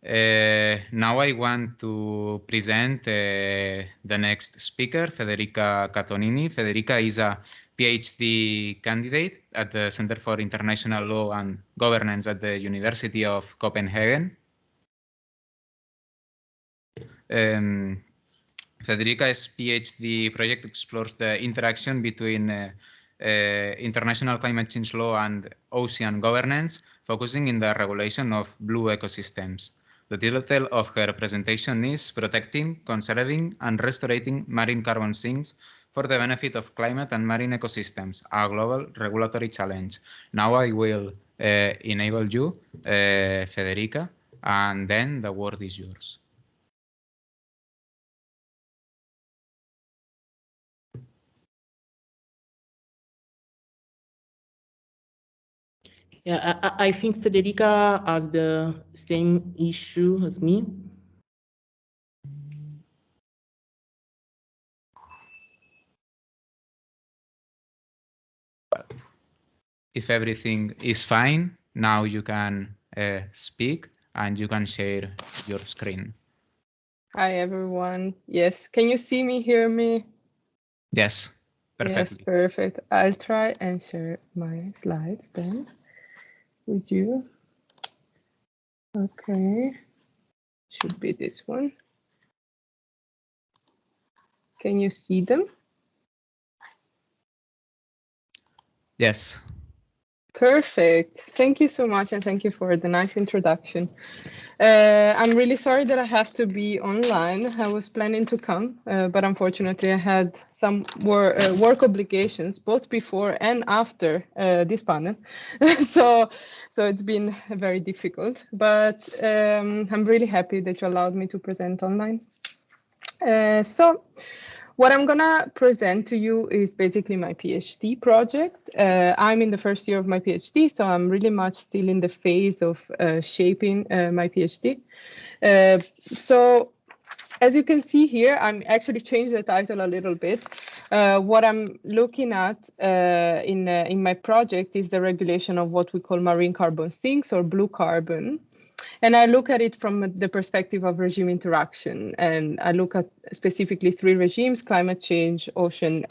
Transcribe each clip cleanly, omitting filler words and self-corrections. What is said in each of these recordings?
Now I want to present the next speaker, Federica Catonini. Federica is a PhD candidate at the Center for International Law and Governance at the University of Copenhagen. Federica's PhD project explores the interaction between international climate change law and ocean governance, focusing in the regulation of blue ecosystems. The title of her presentation is Protecting, Conserving, and Restoring Marine Carbon Sinks for the Benefit of Climate and Marine Ecosystems, a Global Regulatory Challenge. Now I will enable you, Federica, and then the word is yours. Yeah, I think Federica has the same issue as me. If everything is fine, now you can speak and you can share your screen. Hi, everyone. Yes, can you see me, hear me? Yes, perfectly. Yes, perfect. I'll try and share my slides then with you. Okay, should be this one. Can you see them? Yes. Perfect. Thank you so much, and thank you for the nice introduction. I'm really sorry that I have to be online. I was planning to come, but unfortunately I had some work obligations both before and after this panel. so it's been very difficult, but I'm really happy that you allowed me to present online. So what I'm gonna present to you is basically my PhD project. I'm in the first year of my PhD, so I'm really much still in the phase of shaping my PhD. So as you can see here, I'm actually changed the title a little bit. What I'm looking at in my project is the regulation of what we call marine carbon sinks or blue carbon. And I look at it from the perspective of regime interaction. And I look at specifically three regimes: climate change, ocean,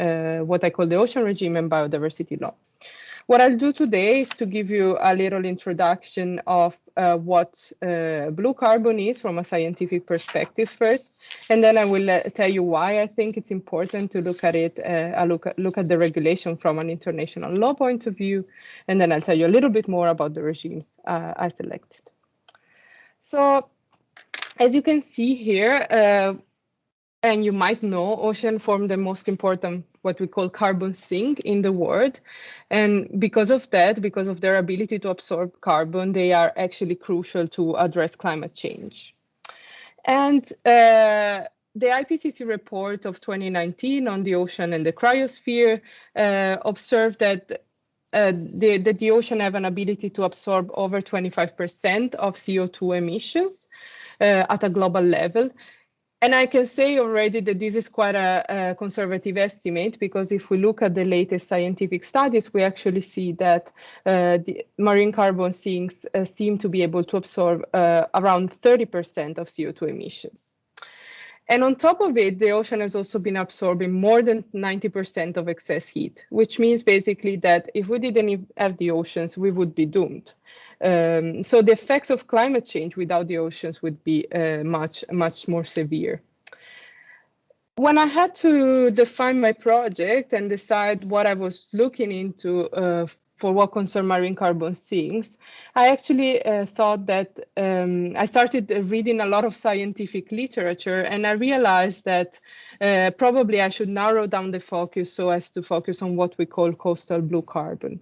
what I call the ocean regime, and biodiversity law. What I'll do today is to give you a little introduction of what blue carbon is from a scientific perspective first, and then I will tell you why I think it's important to look at it, look at the regulation from an international law point of view, and then I'll tell you a little bit more about the regimes I selected. So, as you can see here, and you might know, ocean form the most important, what we call carbon sink in the world. And because of that, because of their ability to absorb carbon, they are actually crucial to address climate change. And the IPCC report of 2019 on the ocean and the cryosphere observed that the ocean have an ability to absorb over 25% of CO2 emissions at a global level. And I can say already that this is quite a conservative estimate, because if we look at the latest scientific studies, we actually see that the marine carbon sinks seem to be able to absorb around 30% of CO2 emissions. And on top of it, the ocean has also been absorbing more than 90% of excess heat, which means basically that if we didn't have the oceans, we would be doomed. So the effects of climate change without the oceans would be much more severe. When I had to define my project and decide what I was looking into for what concerned marine carbon sinks, I actually thought that I started reading a lot of scientific literature, and I realized that probably I should narrow down the focus so as to focus on what we call coastal blue carbon.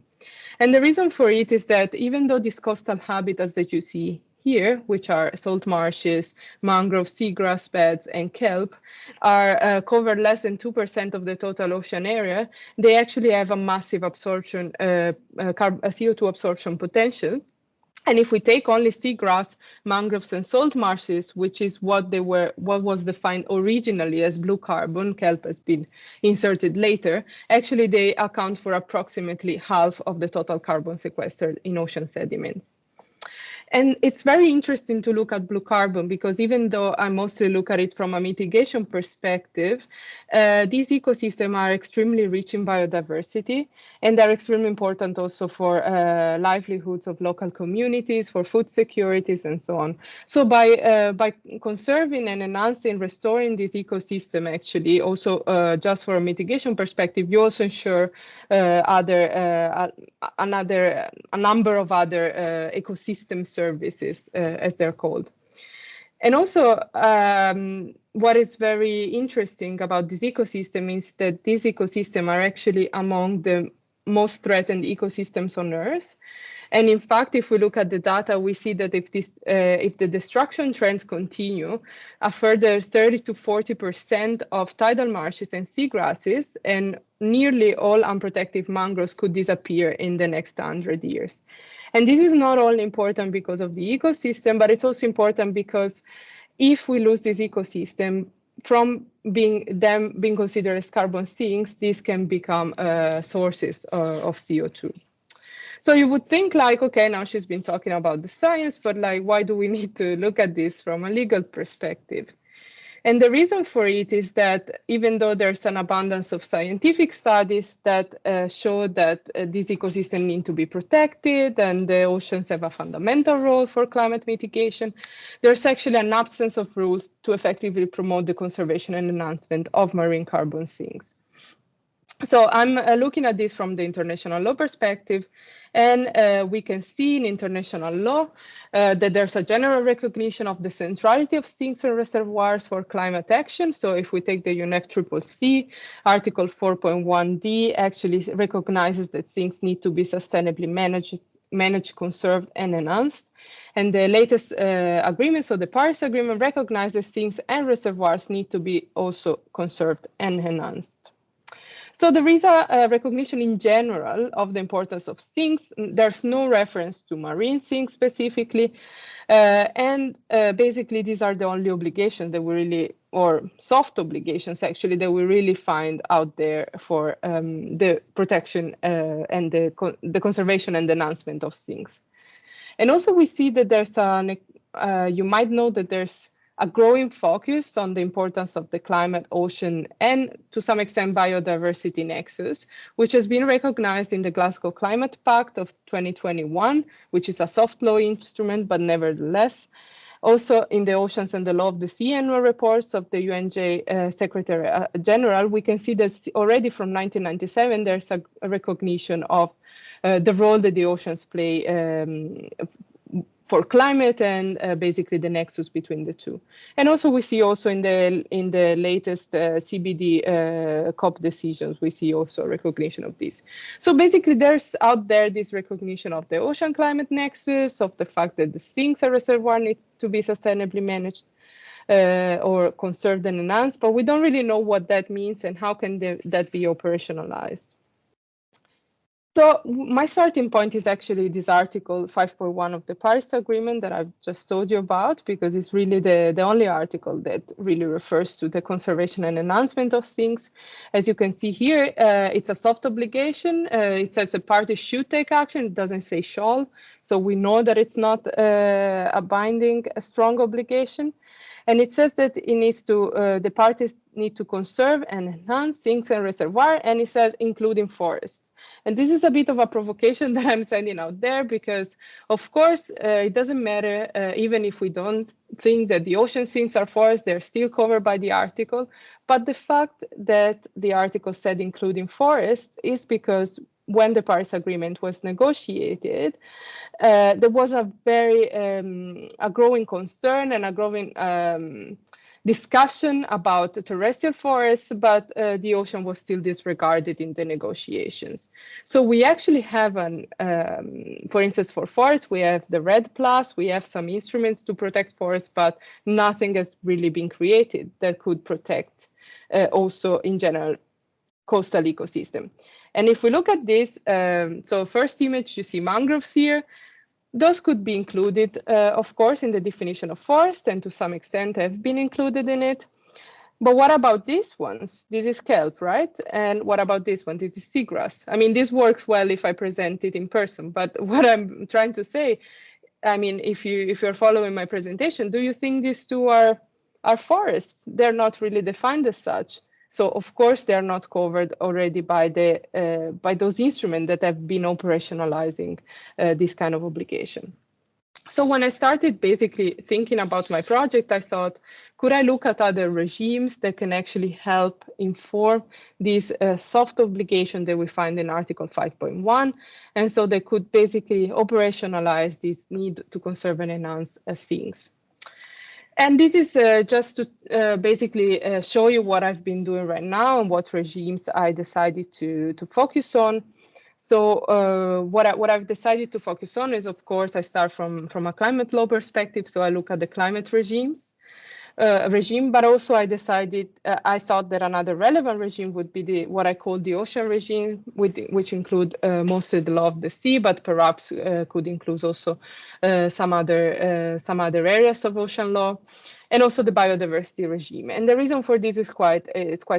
And the reason for it is that even though these coastal habitats that you see here, which are salt marshes, mangrove, seagrass beds, and kelp, are cover less than 2% of the total ocean area, they actually have a massive absorption, CO2 absorption potential. And if we take only seagrass, mangroves, and salt marshes, which is what was defined originally as blue carbon, kelp has been inserted later, actually they account for approximately half of the total carbon sequestered in ocean sediments. And it's very interesting to look at blue carbon because even though I mostly look at it from a mitigation perspective, these ecosystems are extremely rich in biodiversity, and they're extremely important also for livelihoods of local communities, for food securities, and so on. So by conserving and enhancing, restoring this ecosystem, actually, also just for a mitigation perspective, you also ensure a number of other ecosystem services, as they're called. And also, what is very interesting about this ecosystem is that these ecosystems are actually among the most threatened ecosystems on Earth. And in fact, if we look at the data, we see that if the destruction trends continue, a further 30 to 40% of tidal marshes and seagrasses and nearly all unprotected mangroves could disappear in the next 100 years. And this is not only important because of the ecosystem, but it's also important because if we lose this ecosystem, from being considered as carbon sinks, these can become sources of CO2. So you would think like, okay, now she's been talking about the science, but like, why do we need to look at this from a legal perspective? And the reason for it is that even though there's an abundance of scientific studies that show that these ecosystems need to be protected and the oceans have a fundamental role for climate mitigation, there's actually an absence of rules to effectively promote the conservation and enhancement of marine carbon sinks. So I'm looking at this from the international law perspective, and we can see in international law that there's a general recognition of the centrality of sinks and reservoirs for climate action. So if we take the UNFCCC, Article 4.1d actually recognizes that sinks need to be sustainably managed, conserved, and enhanced. And the latest agreement, so the Paris Agreement, recognizes sinks and reservoirs need to be also conserved and enhanced. So there is a recognition in general of the importance of sinks. There's no reference to marine sinks specifically. And basically, these are the only obligations that we really, or soft obligations actually, that we really find out there for the protection and the conservation and enhancement of sinks. And also we see that there's you might know that there's a growing focus on the importance of the climate, ocean, and to some extent biodiversity nexus, which has been recognized in the Glasgow Climate Pact of 2021, which is a soft law instrument, but nevertheless. Also in the Oceans and the Law of the Sea annual reports of the UNJ Secretary General, we can see that already from 1997, there's a recognition of the role that the oceans play for climate and basically the nexus between the two. And also we see also in the latest CBD COP decisions, we see also recognition of this. So basically there's out there this recognition of the ocean climate nexus, of the fact that the sinks and reservoir need to be sustainably managed or conserved and enhanced, but we don't really know what that means and how can that be operationalized. So my starting point is actually this article 5.1 of the Paris Agreement that I've just told you about, because it's really the only article that really refers to the conservation and enhancement of sinks. As you can see here, it's a soft obligation. It says the parties should take action. It doesn't say shall. So we know that it's not a binding, a strong obligation. And it says that it needs to, the parties need to conserve and enhance sinks and reservoir, and it says including forests. And this is a bit of a provocation that I'm sending out there because, of course, it doesn't matter, even if we don't think that the ocean sinks are forests, they're still covered by the article. But the fact that the article said including forests is because when the Paris Agreement was negotiated, there was a very a growing concern and a growing discussion about terrestrial forests, but the ocean was still disregarded in the negotiations. So we actually have for instance, for forests, we have the REDD+, we have some instruments to protect forests, but nothing has really been created that could protect also in general coastal ecosystem. And if we look at this, so first image, you see mangroves here. Those could be included, of course, in the definition of forest, and to some extent have been included in it. But what about these ones? This is kelp, right? And what about this one? This is seagrass. I mean, this works well if I present it in person, but what I'm trying to say, I mean, if you're following my presentation, do you think these two are forests? They're not really defined as such. So of course they're not covered already by by those instruments that have been operationalizing this kind of obligation. So when I started basically thinking about my project, I thought, could I look at other regimes that can actually help inform this soft obligation that we find in Article 5.1? And so they could basically operationalize this need to conserve and enhance things. And this is just to basically show you what I've been doing right now and what regimes I decided to focus on. So what I've decided to focus on is, of course, I start from a climate law perspective. So I look at the climate regime, but also I decided, I thought that another relevant regime would be what I call the ocean regime, which include mostly the law of the sea, but perhaps could include also some other areas of ocean law, and also the biodiversity regime. And the reason for this is quite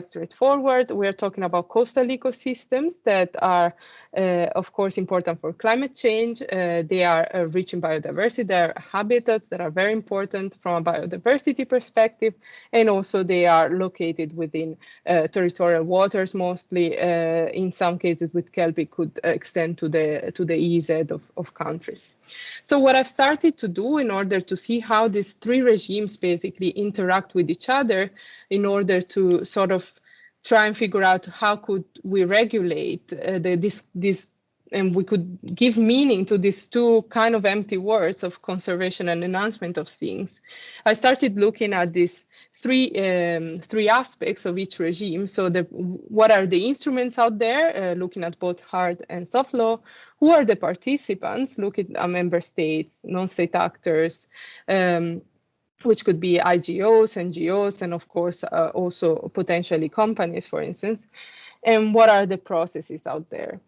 straightforward. We're talking about coastal ecosystems that are, of course, important for climate change. They are rich in biodiversity. They are habitats that are very important from a biodiversity perspective, and also they are located within territorial waters, mostly. In some cases, with kelp, could extend to the EEZ of countries. So what I've started to do in order to see how these three regimes basically interact with each other, in order to sort of try and figure out how could we regulate this, and we could give meaning to these two kind of empty words of conservation and enhancement of things. I started looking at these three aspects of each regime. So what are the instruments out there, looking at both hard and soft law? Who are the participants? Look at member states, non-state actors, which could be IGOs, NGOs, and of course also potentially companies, for instance. And what are the processes out there?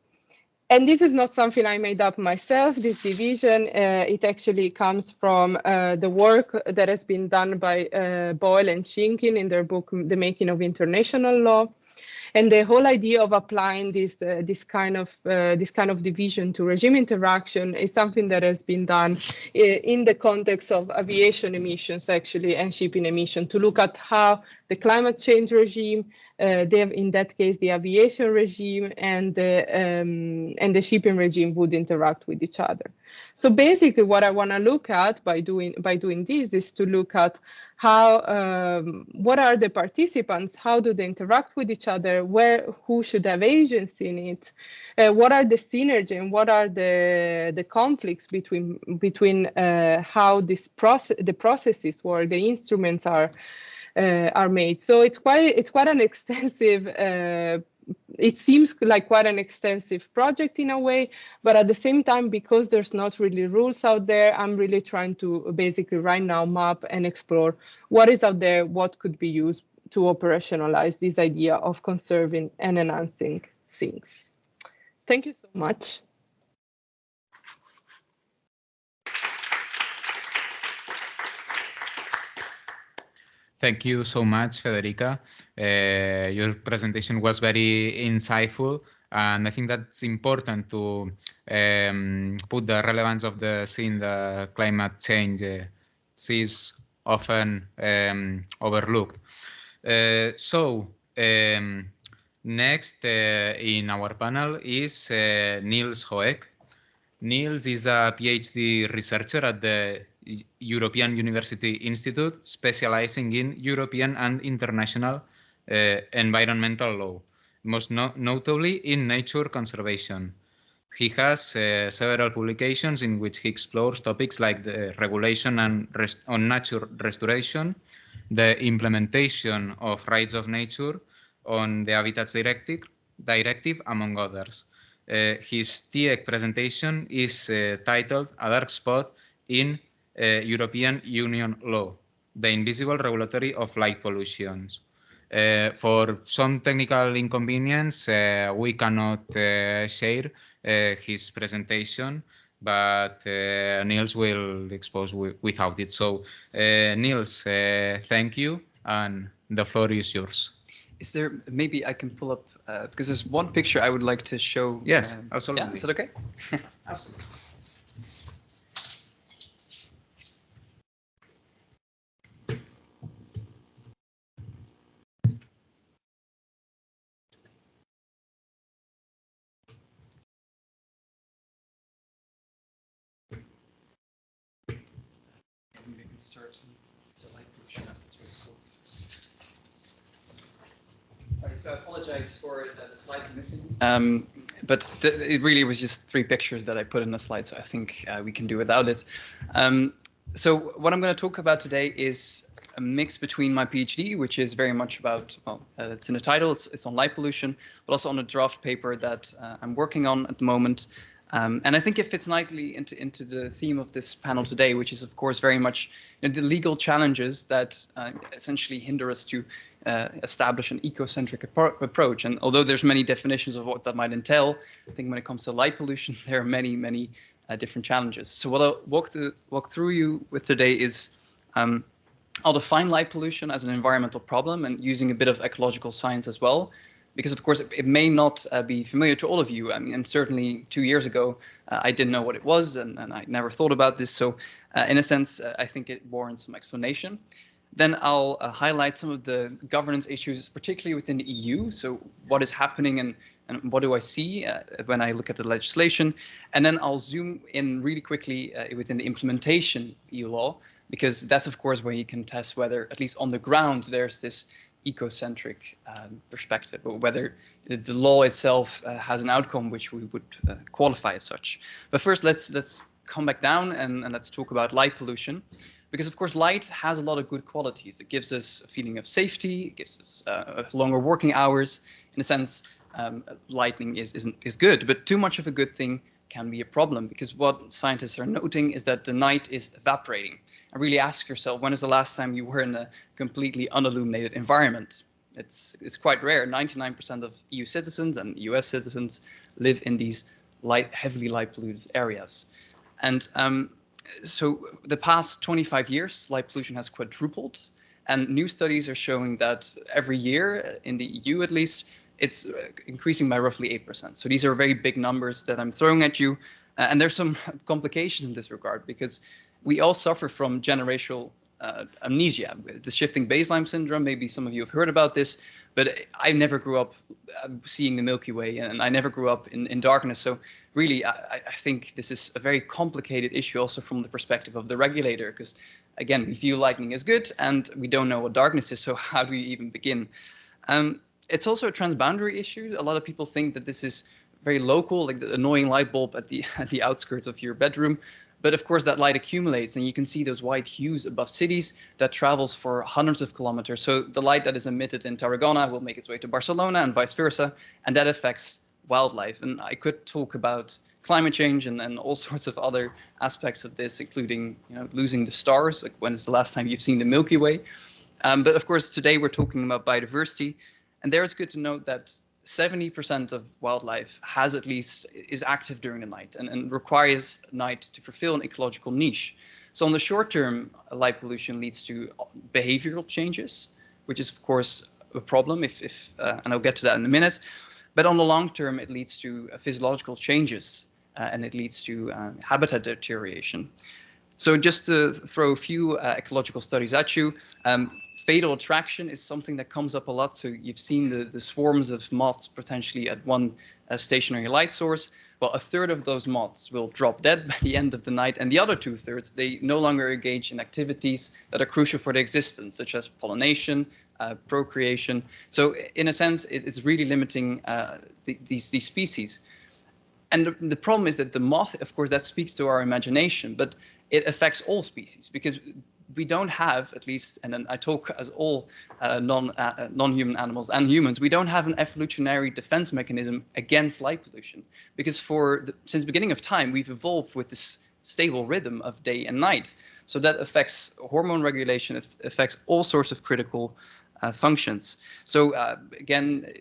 And this is not something I made up myself. This division, it actually comes from the work that has been done by Boyle and Chinkin in their book, The Making of International Law. And the whole idea of applying this kind of division to regime interaction is something that has been done in the context of aviation emissions, actually, and shipping emission, to look at how the climate change regime, in that case, the aviation regime and the shipping regime would interact with each other. So basically, what I want to look at by doing this is to look at how what are the participants, how do they interact with each other, who should have agency in it, what are the synergy and what are the conflicts between how the processes work, the instruments are made. So it's quite an extensive. It seems like quite an extensive project in a way, but at the same time, because there's not really rules out there, I'm really trying to basically right now map and explore what is out there, what could be used to operationalize this idea of conserving and enhancing things. Thank you so much. Thank you so much, Federica. Your presentation was very insightful, and I think that's important to put the relevance of the sea in the climate change. Sea is often overlooked. Next in our panel is Niels Hoek. Niels is a PhD researcher at the European University Institute, specializing in European and international environmental law, most notably in nature conservation. He has several publications in which he explores topics like the regulation on nature restoration, the implementation of rights of nature, on the Habitats Directive, among others. His TIEC presentation is titled A Dark Spot in European Union Law, the Invisible Regulatory of Light Pollutions. For some technical inconvenience, we cannot share his presentation, but Niels will expose without it. So Niels, thank you, and the floor is yours. Is there, maybe I can pull up, because there's one picture I would like to show. Yes, absolutely. Yeah, is that okay? Absolutely. start to light pollution. That's what it's called. Right, so I apologize for the slides missing. But it really was just 3 pictures that I put in the slide, so I think we can do without it. So what I'm going to talk about today is a mix between my PhD, which is very much about, well, it's in the title, it's on light pollution, but also on a draft paper that I'm working on at the moment. And I think it fits nicely into the theme of this panel today, which is, of course, very much the legal challenges that essentially hinder us to establish an ecocentric approach. And although there's many definitions of what that might entail, I think when it comes to light pollution, there are many different challenges. So what I'll walk through you with today is I'll define light pollution as an environmental problem and using a bit of ecological science as well. Because, of course, it may not be familiar to all of you. I mean, and certainly 2 years ago, I didn't know what it was, and I never thought about this. So in a sense, I think it warrants some explanation. Then I'll highlight some of the governance issues, particularly within the EU. So what is happening and what do I see when I look at the legislation? And then I'll zoom in really quickly within the implementation EU law, because that's, of course, where you can test whether, at least on the ground, there's this ecocentric perspective, or whether the law itself has an outcome which we would qualify as such. But first, let's come back down and let's talk about light pollution, because of course light has a lot of good qualities. It gives us a feeling of safety, it gives us longer working hours. In a sense, lighting is good, but too much of a good thing can be a problem, because what scientists are noting is that the night is evaporating. And really ask yourself, when is the last time you were in a completely unilluminated environment? It's quite rare. 99% of EU citizens and US citizens live in these heavily light polluted areas. And so the past 25 years, light pollution has quadrupled. And new studies are showing that every year, in the EU at least, it's increasing by roughly 8%. So these are very big numbers that I'm throwing at you. And there's some complications in this regard, because we all suffer from generational amnesia, the shifting baseline syndrome. Maybe some of you have heard about this, but I never grew up seeing the Milky Way, and I never grew up in darkness. So really, I think this is a very complicated issue also from the perspective of the regulator, because again, we view lightning as good and we don't know what darkness is. So how do we even begin? It's also a transboundary issue. A lot of people think that this is very local, like the annoying light bulb at the outskirts of your bedroom. But of course, that light accumulates, and you can see those white hues above cities that travels for hundreds of kilometers. So the light that is emitted in Tarragona will make its way to Barcelona and vice versa, and that affects wildlife. And I could talk about climate change and all sorts of other aspects of this, including losing the stars. Like, when is the last time you've seen the Milky Way? But of course, today we're talking about biodiversity. And there it's good to note that 70% of wildlife is active during the night and requires night to fulfill an ecological niche. So in the short term, light pollution leads to behavioral changes, which is of course a problem, and I'll get to that in a minute. But on the long term, it leads to physiological changes, and it leads to habitat deterioration. So just to throw a few ecological studies at you, fatal attraction is something that comes up a lot. So you've seen the swarms of moths potentially at one stationary light source. Well, a third of those moths will drop dead by the end of the night, and the other 2/3, they no longer engage in activities that are crucial for their existence, such as pollination, procreation. So in a sense, it's really limiting these species. And the problem is that the moth, of course, that speaks to our imagination, but it affects all species, because we don't have, at least, and then I talk as all non-human animals and humans, we don't have an evolutionary defense mechanism against light pollution, because since the beginning of time, we've evolved with this stable rhythm of day and night. So that affects hormone regulation, it affects all sorts of critical functions. So again,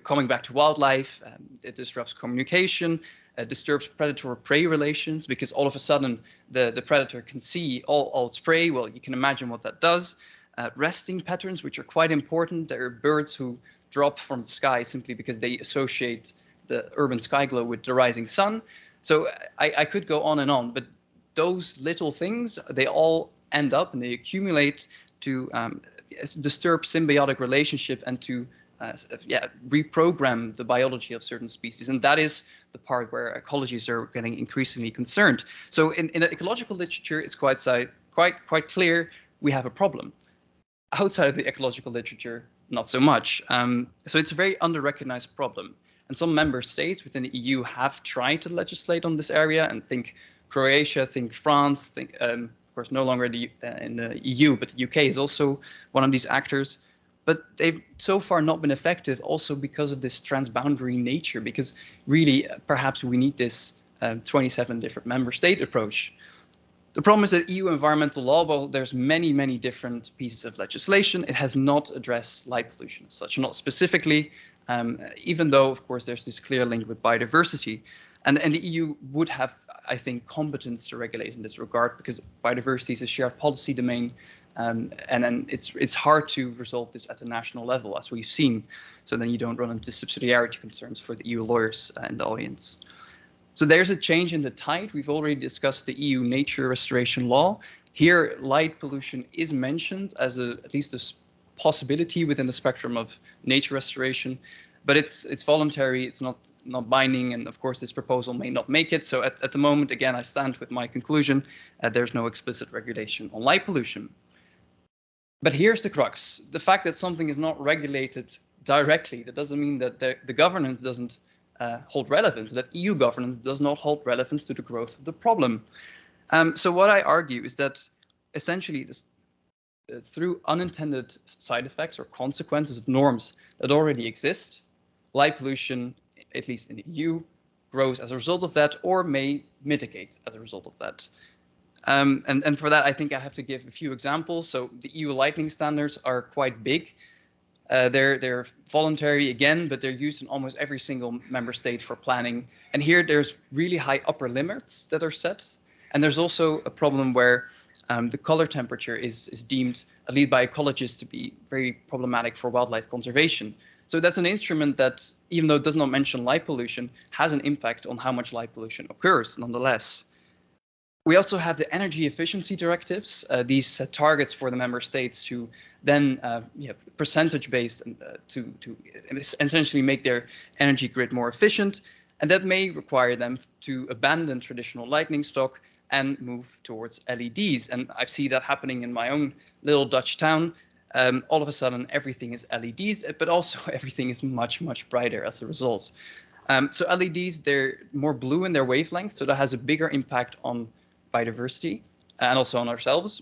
coming back to wildlife, it disrupts communication, disturbs predator-prey relations, because all of a sudden the predator can see all its prey. Well, you can imagine what that does. Resting patterns, which are quite important. There are birds who drop from the sky simply because they associate the urban sky glow with the rising sun. So I could go on and on, but those little things, they all end up and they accumulate to disturb symbiotic relationship and to reprogram the biology of certain species. And that is the part where ecologists are getting increasingly concerned. So in the ecological literature, it's quite quite clear we have a problem. Outside of the ecological literature, not so much. So it's a very under-recognized problem. And some member states within the EU have tried to legislate on this area, and think Croatia, think France, think, of course, no longer in the EU, but the UK is also one of these actors. But they've so far not been effective, also because of this transboundary nature, because really, perhaps we need this 27 different member state approach. The problem is that EU environmental law, well, there's many different pieces of legislation. It has not addressed light pollution as such, not specifically, even though, of course, there's this clear link with biodiversity. And the EU would have, I think, competence to regulate in this regard, because biodiversity is a shared policy domain, and then it's hard to resolve this at the national level, as we've seen. So then you don't run into subsidiarity concerns for the EU lawyers in the audience. So there's a change in the tide. We've already discussed the EU nature restoration law. Here, light pollution is mentioned as at least a possibility within the spectrum of nature restoration, but it's voluntary, it's not binding, and of course this proposal may not make it. So at the moment, again, I stand with my conclusion, there's no explicit regulation on light pollution. But here's the crux. The fact that something is not regulated directly, that doesn't mean that the governance doesn't hold relevance, that EU governance does not hold relevance to the growth of the problem. So what I argue is that essentially this, through unintended side effects or consequences of norms that already exist, light pollution, at least in the EU, grows as a result of that, or may mitigate as a result of that. And for that, I think I have to give a few examples. So the EU lighting standards are quite big. They're voluntary again, but they're used in almost every single member state for planning. And here there's really high upper limits that are set. And there's also a problem where the color temperature is deemed, at least by ecologists, to be very problematic for wildlife conservation. So that's an instrument that, even though it does not mention light pollution, has an impact on how much light pollution occurs nonetheless. We also have the energy efficiency directives. These set targets for the member states to then percentage-based to essentially make their energy grid more efficient. And that may require them to abandon traditional lighting stock and move towards LEDs. And I see that happening in my own little Dutch town. All of a sudden, everything is LEDs, but also everything is much brighter as a result. So LEDs, they're more blue in their wavelength, so that has a bigger impact on biodiversity and also on ourselves.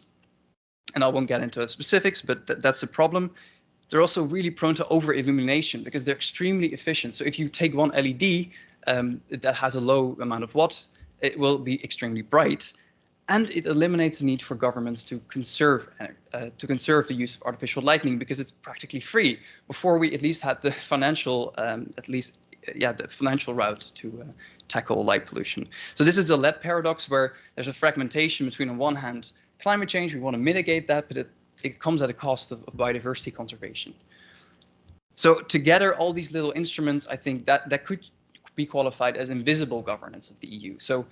And I won't get into the specifics, but that's a problem. They're also really prone to over-illumination because they're extremely efficient. So if you take one LED that has a low amount of watts, it will be extremely bright. And it eliminates the need for governments to conserve the use of artificial lighting, because it's practically free. Before, we at least had the financial, the financial route to tackle light pollution. So this is the LED paradox, where there's a fragmentation between, on one hand, climate change. We want to mitigate that, but it comes at a cost of biodiversity conservation. So together, all these little instruments, I think that could be qualified as invisible governance of the EU. So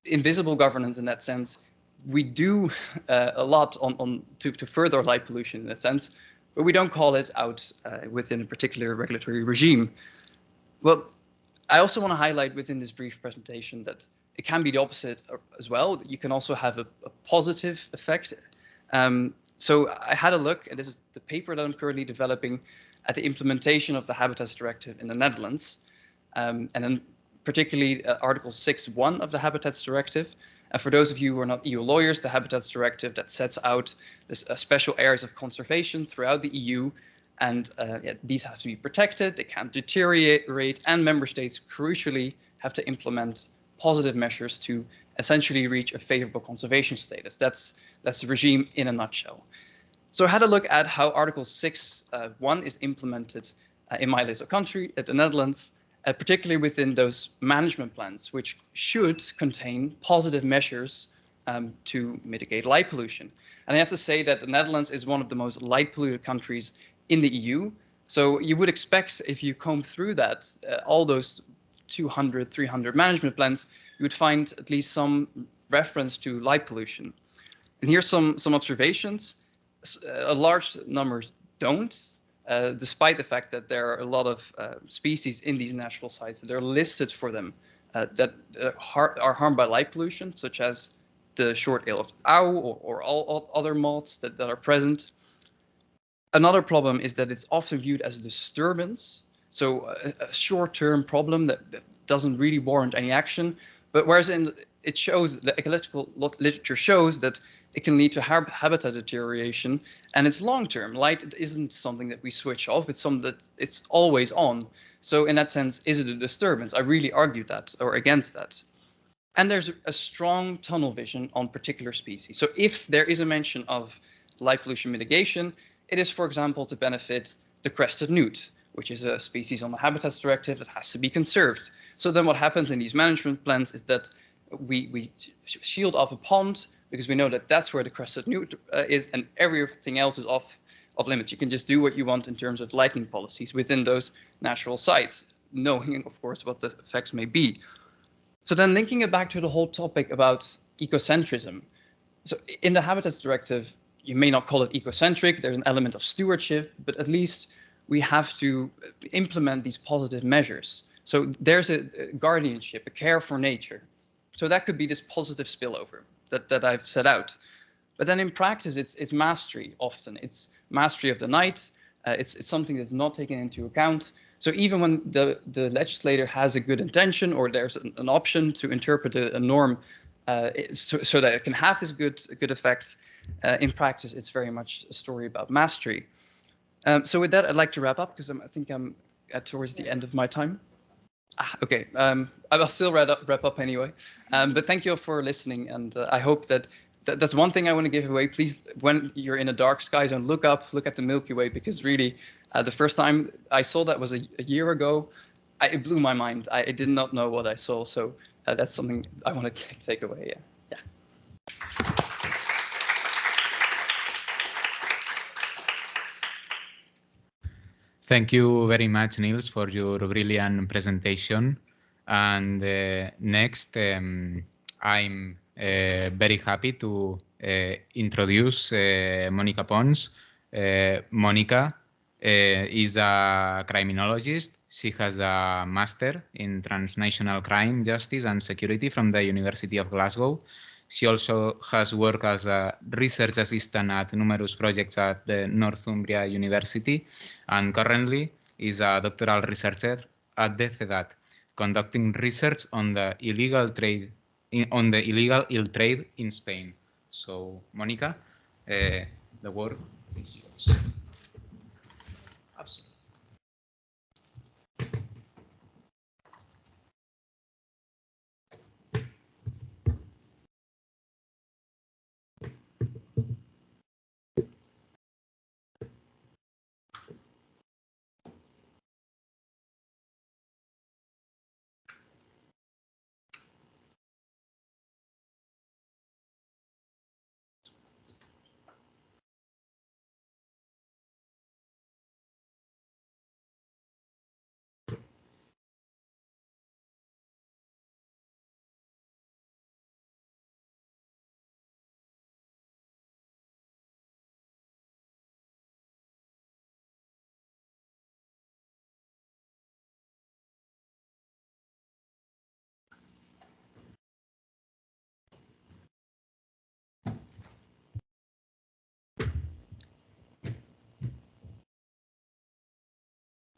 invisible governance in that sense, we do a lot to further light pollution in that sense, but we don't call it out within a particular regulatory regime. Well, I also want to highlight within this brief presentation that it can be the opposite as well. You can also have a positive effect. So I had a look, and this is the paper that I'm currently developing, at the implementation of the Habitats Directive in the Netherlands, and then particularly Article 6.1 of the Habitats Directive. And for those of you who are not EU lawyers, the Habitats Directive that sets out this special areas of conservation throughout the EU, and these have to be protected, they can't deteriorate, and member states crucially have to implement positive measures to essentially reach a favorable conservation status. That's the regime in a nutshell. So I had a look at how Article 6.1 is implemented in my little country, at the Netherlands, particularly within those management plans, which should contain positive measures to mitigate light pollution. And I have to say that the Netherlands is one of the most light polluted countries in the EU. So you would expect, if you comb through that, all those 200, 300 management plans, you would find at least some reference to light pollution. And here's some observations. A large number don't, despite the fact that there are a lot of species in these natural sites that are listed for them that are harmed by light pollution, such as the short-tailed owl or all other moths that are present. Another problem is that it's often viewed as a disturbance, so a short-term problem that doesn't really warrant any action. But whereas it shows, the ecological literature shows that it can lead to habitat deterioration, and it's long-term. Light isn't something that we switch off; it's something that it's always on. So in that sense, is it a disturbance? I really argue that or against that. And there's a strong tunnel vision on particular species. So if there is a mention of light pollution mitigation, it is, for example, to benefit the crested newt, which is a species on the Habitats Directive that has to be conserved. So then what happens in these management plans is that we shield off a pond because we know that that's where the crested newt is, and everything else is off limits. You can just do what you want in terms of lighting policies within those natural sites, knowing, of course, what the effects may be. So then linking it back to the whole topic about ecocentrism. So in the Habitats Directive, you may not call it ecocentric, there's an element of stewardship, but at least we have to implement these positive measures. So there's a guardianship, a care for nature. So that could be this positive spillover that I've set out. But then in practice, it's mastery often. It's mastery of the night. It's something that's not taken into account. So even when the legislator has a good intention or there's an option to interpret a norm so that it can have this good effect, in practice, it's very much a story about mastery. So with that, I'd like to wrap up because I think I'm towards the end of my time. Okay, I'll still wrap up anyway. But thank you all for listening, and I hope that's one thing I want to give away. Please, when you're in a dark sky zone, look at the Milky Way, because really, the first time I saw that was a year ago. It blew my mind. I did not know what I saw, so that's something I want to take away. Yeah. Thank you very much, Niels, for your brilliant presentation. And next, I'm very happy to introduce Monica Pons. Monica is a criminologist. She has a master in transnational crime, justice and security from the University of Glasgow. She also has worked as a research assistant at numerous projects at the Northumbria University, and currently is a doctoral researcher at the CEDAT, conducting research on the illegal ill trade in Spain. So, Monica, the word is yours. Absolutely.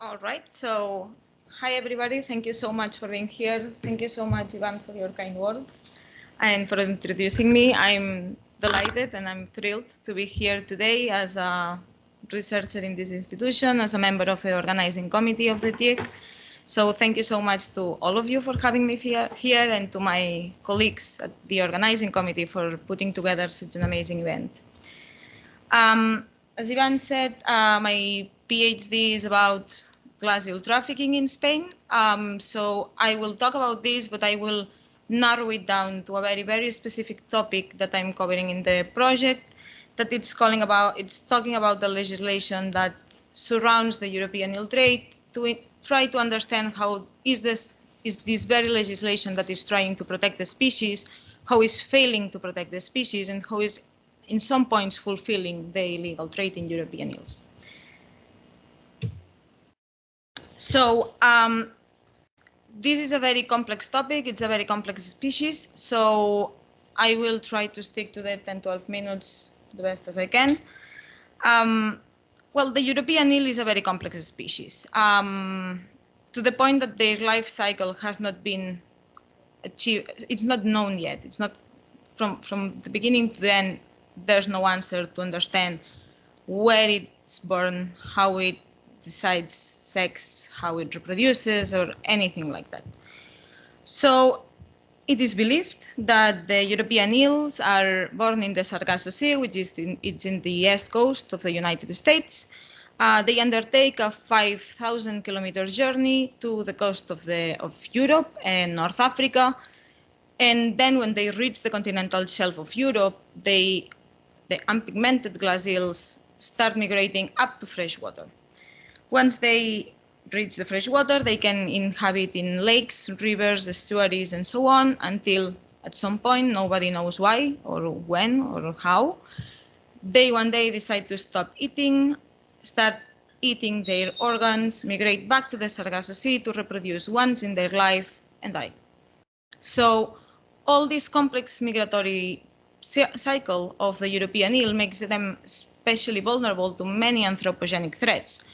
All right, so hi everybody, thank you so much for being here. Thank you so much, Ivan, for your kind words and for introducing me. I'm delighted and I'm thrilled to be here today as a researcher in this institution, as a member of the organizing committee of the TIEC. So thank you so much to all of you for having me here and to my colleagues at the organizing committee for putting together such an amazing event. As Ivan said, my PhD is about glacial trafficking in Spain. So I will talk about this, but I will narrow it down to a very, very specific topic that I'm covering in the project, that it's talking about the legislation that surrounds the European ill trade, to try to understand how is this very legislation that is trying to protect the species, how is failing to protect the species, and how is in some points fulfilling the illegal trade in European eels. So this is a very complex topic. It's a very complex species. So I will try to stick to the 10-12 minutes the best as I can. Well, the European eel is a very complex species, to the point that their life cycle has not been achieved. It's not known yet. It's not from the beginning to the end. There's no answer to understand where it's born, how it decides sex, how it reproduces, or anything like that. So it is believed that the European eels are born in the Sargasso Sea, which is it's in the east coast of the United States. They undertake a 5,000 kilometers journey to the coast of Europe and North Africa. And then when they reach the continental shelf of Europe, the unpigmented glass eels start migrating up to freshwater. Once they reach the freshwater, they can inhabit in lakes, rivers, estuaries, and so on, until at some point, nobody knows why or when or how, they one day decide to stop eating, start eating their organs, migrate back to the Sargasso Sea to reproduce once in their life, and die. So all this complex migratory cycle of the European eel makes them especially vulnerable to many anthropogenic threats.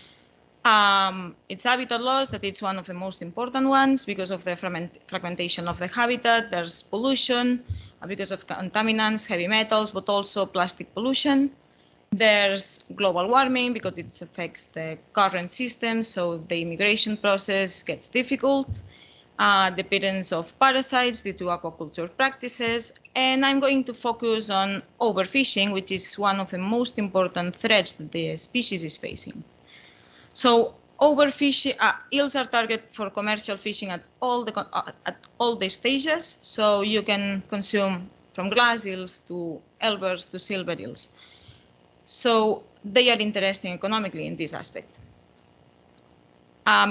It's habitat loss, that it's one of the most important ones because of the fragmentation of the habitat. There's pollution because of contaminants, heavy metals, but also plastic pollution. There's global warming because it affects the current system, so the immigration process gets difficult. The appearance of parasites due to aquaculture practices. And I'm going to focus on overfishing, which is one of the most important threats that the species is facing. So overfishing, eels are target for commercial fishing at all the stages. So you can consume from glass eels to elvers to silver eels. So they are interesting economically in this aspect.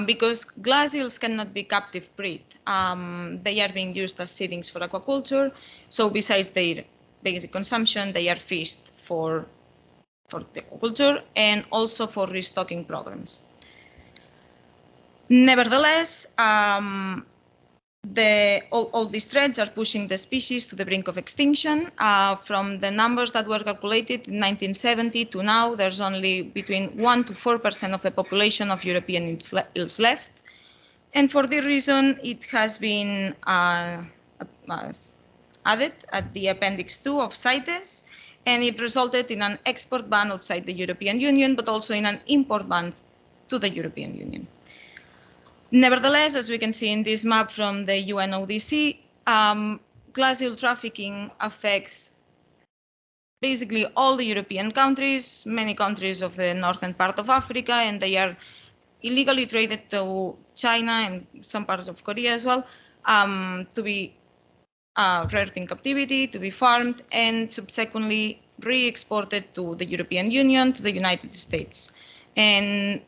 Because glass eels cannot be captive breed. They are being used as seedings for aquaculture. So besides their basic consumption, they are fished for the aquaculture and also for restocking programs. Nevertheless, all these trends are pushing the species to the brink of extinction. From the numbers that were calculated in 1970 to now, there's only between 1% to 4% of the population of European eels left. And for this reason, it has been added at the Appendix 2 of CITES, and it resulted in an export ban outside the European Union, but also in an import ban to the European Union. Nevertheless, as we can see in this map from the UNODC, glass eel trafficking affects basically all the European countries, many countries of the northern part of Africa, and they are illegally traded to China and some parts of Korea as well, to be reared in captivity, to be farmed, and subsequently re-exported to the European Union, to the United States, and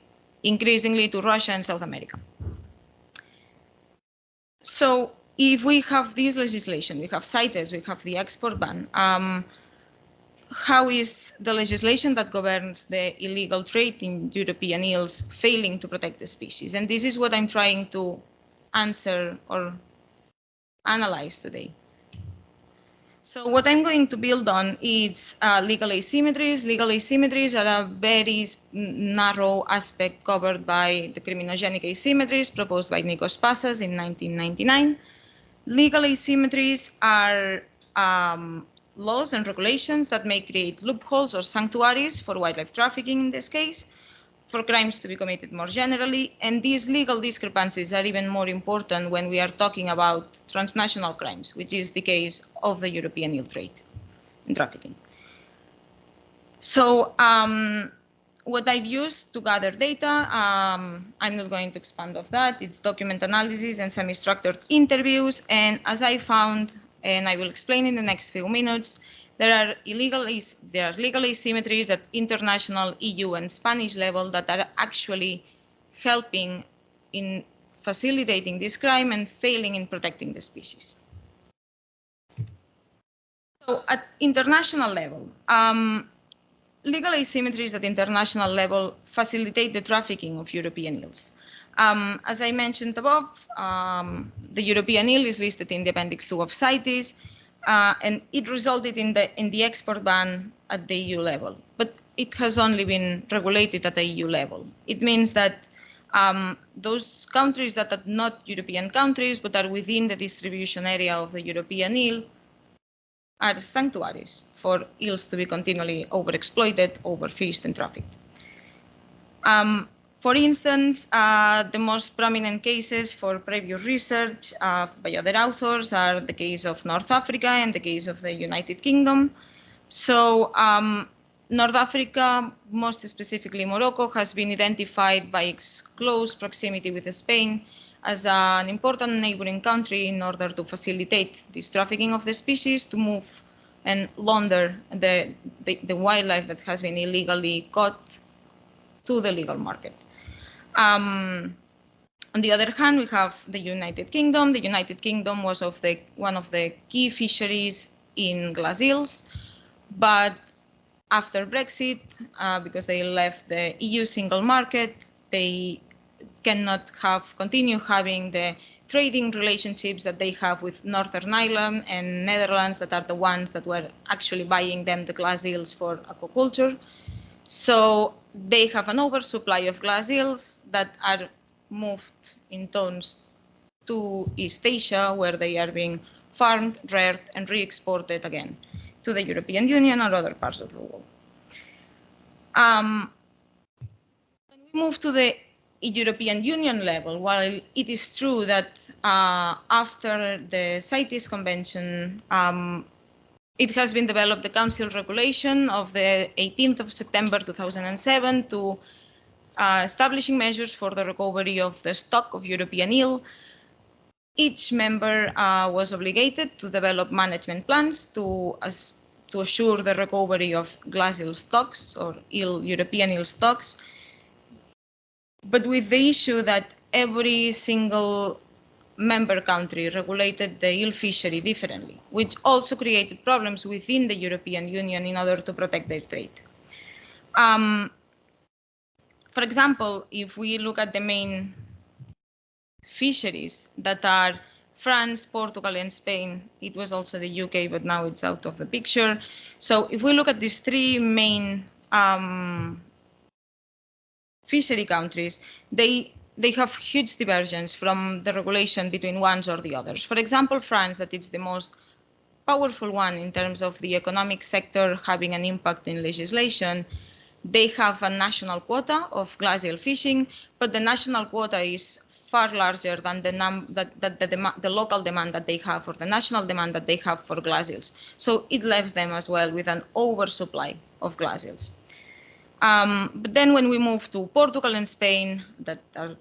increasingly to Russia and South America. So if we have this legislation, we have CITES, we have the export ban, how is the legislation that governs the illegal trade in European eels failing to protect the species? And this is what I'm trying to answer or analyze today. So what I'm going to build on is legal asymmetries. Legal asymmetries are a very narrow aspect covered by the criminogenic asymmetries proposed by Nikos Passas in 1999. Legal asymmetries are laws and regulations that may create loopholes or sanctuaries for wildlife trafficking in this case, for crimes to be committed more generally, and these legal discrepancies are even more important when we are talking about transnational crimes, which is the case of the European eel trade and trafficking. So what I've used to gather data, I'm not going to expand on that, it's document analysis and semi-structured interviews, and as I found, and I will explain in the next few minutes, there are legal asymmetries at international EU and Spanish level that are actually helping in facilitating this crime and failing in protecting the species. So at international level, legal asymmetries at international level facilitate the trafficking of European eels. As I mentioned above, the European eel is listed in the Appendix 2 of CITES. and it resulted in the export ban at the EU level. But it has only been regulated at the EU level. It means that those countries that are not European countries but are within the distribution area of the European eel are sanctuaries for eels to be continually overexploited, overfished, and trafficked. For instance, the most prominent cases for previous research by other authors are the case of North Africa and the case of the United Kingdom. So North Africa, most specifically Morocco, has been identified by its close proximity with Spain as an important neighboring country in order to facilitate this trafficking of the species, to move and launder the wildlife that has been illegally caught to the legal market. On the other hand, we have the United Kingdom. The United Kingdom was one of the key fisheries in glass eels, but after Brexit, because they left the EU single market, they cannot continue having the trading relationships that they have with Northern Ireland and Netherlands, that are the ones that were actually buying them the glass eels for aquaculture. So they have an oversupply of glass eels that are moved in tons to East Asia, where they are being farmed, reared, and re-exported again to the European Union or other parts of the world. When we move to the European Union level, while it is true that after the CITES Convention, it has been developed the Council Regulation of the 18th of September 2007 to establishing measures for the recovery of the stock of European eel. Each member was obligated to develop management plans to assure the recovery of glass eel stocks or European eel stocks, but with the issue that every single member country regulated the eel fishery differently, which also created problems within the European Union in order to protect their trade. For example, if we look at the main fisheries that are France, Portugal, and Spain, it was also the UK, but now it's out of the picture. So if we look at these three main fishery countries, they have huge divergence from the regulation between ones or the others. For example, France, that is the most powerful one in terms of the economic sector having an impact in legislation, they have a national quota of glass eel fishing, but the national quota is far larger than the local demand that they have, or the national demand that they have for glass eels. So it leaves them as well with an oversupply of glass eels. But then when we move to Portugal and Spain, that are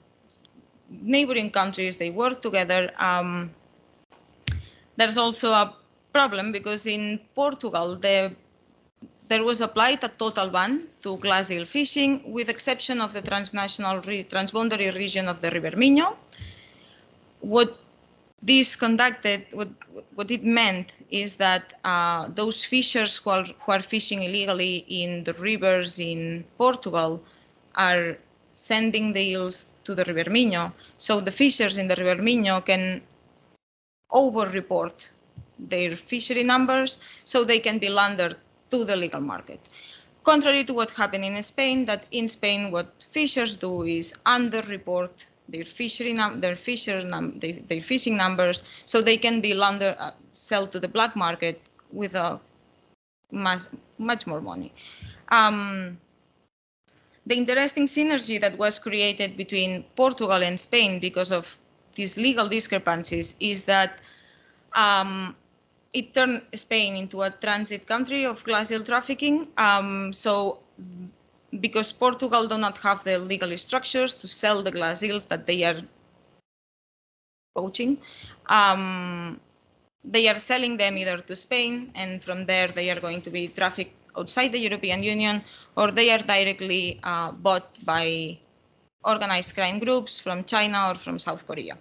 neighboring countries, they work together. There's also a problem because in Portugal, there was applied a total ban to glass eel fishing, with exception of the transboundary region of the River Minho. What it meant is that those fishers who are fishing illegally in the rivers in Portugal are sending the eels to the River Minho. So the fishers in the River Minho can over-report their fishery numbers so they can be laundered to the legal market. Contrary to what happened in Spain, that in Spain what fishers do is under-report their fishing numbers so they can be sold to the black market with much more money. The interesting synergy that was created between Portugal and Spain because of these legal discrepancies is that it turned Spain into a transit country of glass eel trafficking. So because Portugal do not have the legal structures to sell the glass eels that they are poaching, they are selling them either to Spain, and from there they are going to be trafficked outside the European Union, or they are directly bought by organized crime groups from China or from South Korea.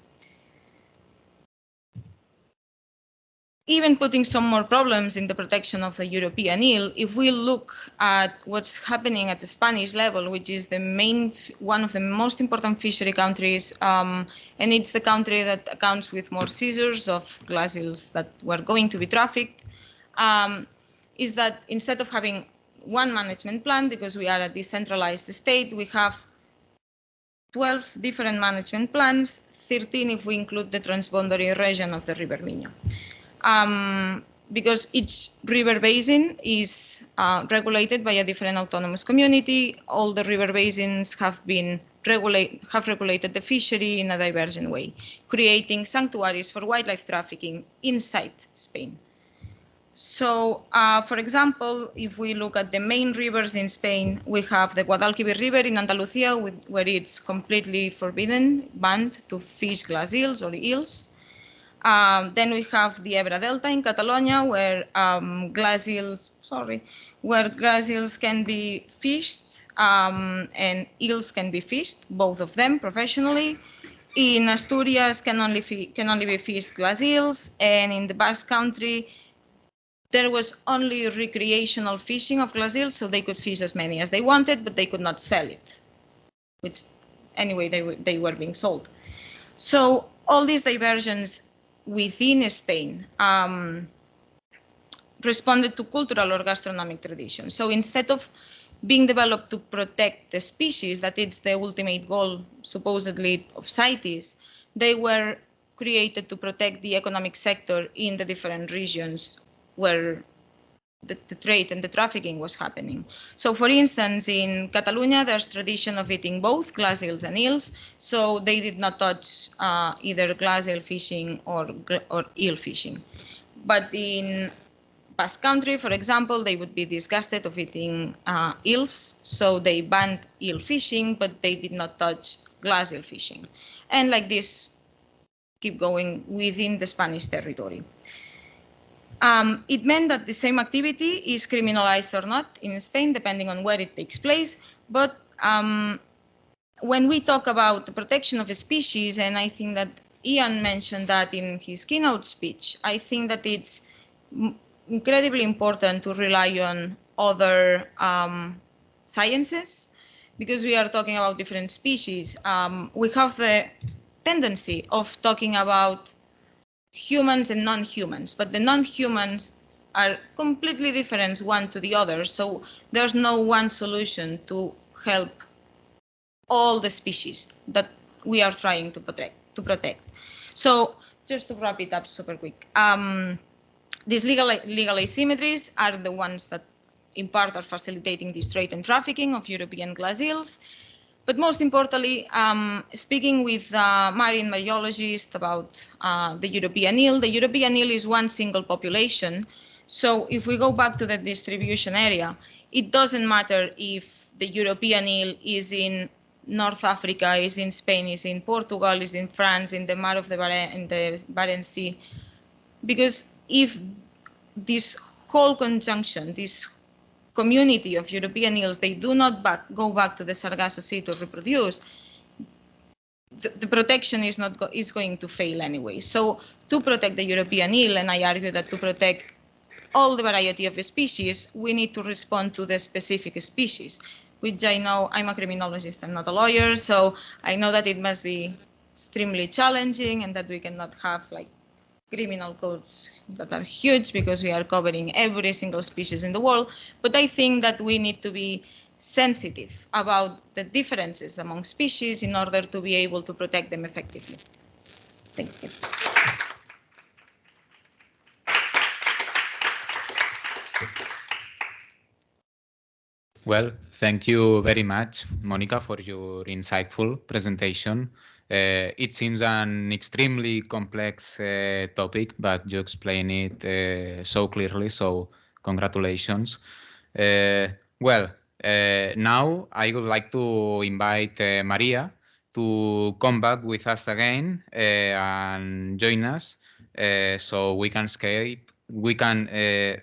even putting some more problems in the protection of the European eel, if we look at what's happening at the Spanish level, which is one of the most important fishery countries, and it's the country that accounts with more seizures of glass eels that were going to be trafficked, is that instead of having one management plan, because we are a decentralized state, we have 12 different management plans, 13 if we include the transboundary region of the River Miño. Because each river basin is regulated by a different autonomous community. All the river basins have regulated the fishery in a divergent way, creating sanctuaries for wildlife trafficking inside Spain. So, for example, if we look at the main rivers in Spain, we have the Guadalquivir River in Andalusia, where it's completely forbidden, banned to fish glass eels or eels. Then we have the Ebra Delta in Catalonia, where glass eels can be fished and eels can be fished, both of them professionally. In Asturias can only be fished glass eels, and in the Basque Country there was only recreational fishing of glass eels, so they could fish as many as they wanted, but they could not sell it, which anyway they were being sold. So all these diversions within Spain responded to cultural or gastronomic traditions. So instead of being developed to protect the species, that is the ultimate goal supposedly of CITES, they were created to protect the economic sector in the different regions where the trade and the trafficking was happening. So for instance, in Catalonia, there's tradition of eating both glass eels and eels, so they did not touch either glass eel fishing or eel fishing. But in Basque Country, for example, they would be disgusted of eating eels, so they banned eel fishing, but they did not touch glass eel fishing. And like this, keep going within the Spanish territory. It meant that the same activity is criminalized or not in Spain, depending on where it takes place. But when we talk about the protection of a species, and I think that Ian mentioned that in his keynote speech, I think that it's incredibly important to rely on other sciences, because we are talking about different species. We have the tendency of talking about humans and non-humans, but the non-humans are completely different one to the other. So there's no one solution to help all the species that we are trying to protect. So just to wrap it up super quick, these legal asymmetries are the ones that in part are facilitating this trade and trafficking of European glass eels. But most importantly, speaking with marine biologists about the European eel is one single population. So if we go back to the distribution area, it doesn't matter if the European eel is in North Africa, is in Spain, is in Portugal, is in France, in the Mar of the Barents Sea. Because if this whole conjunction, this community of European eels, they do not go back to the Sargasso Sea to reproduce, the protection is going to fail anyway. So to protect the European eel, and I argue that to protect all the variety of species, we need to respond to the specific species, which I know, I'm a criminologist, I'm not a lawyer, so I know that it must be extremely challenging and that we cannot have like criminal codes that are huge because we are covering every single species in the world. But I think that we need to be sensitive about the differences among species in order to be able to protect them effectively. Thank you. Well, thank you very much, Monica, for your insightful presentation. It seems an extremely complex topic, but you explain it so clearly, so congratulations. Well, now I would like to invite Maria to come back with us again and join us so we can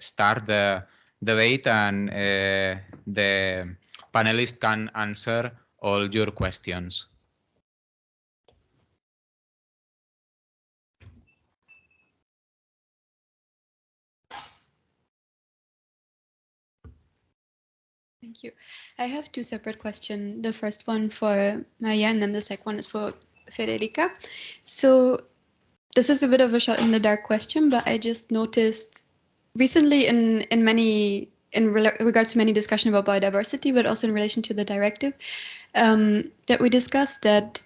start the debate and the panelists can answer all your questions. Thank you. I have two separate questions. The first one for Marianne and the second one is for Federica. So this is a bit of a shot in the dark question, but I just noticed recently in regards to many discussion about biodiversity, but also in relation to the directive, that we discussed that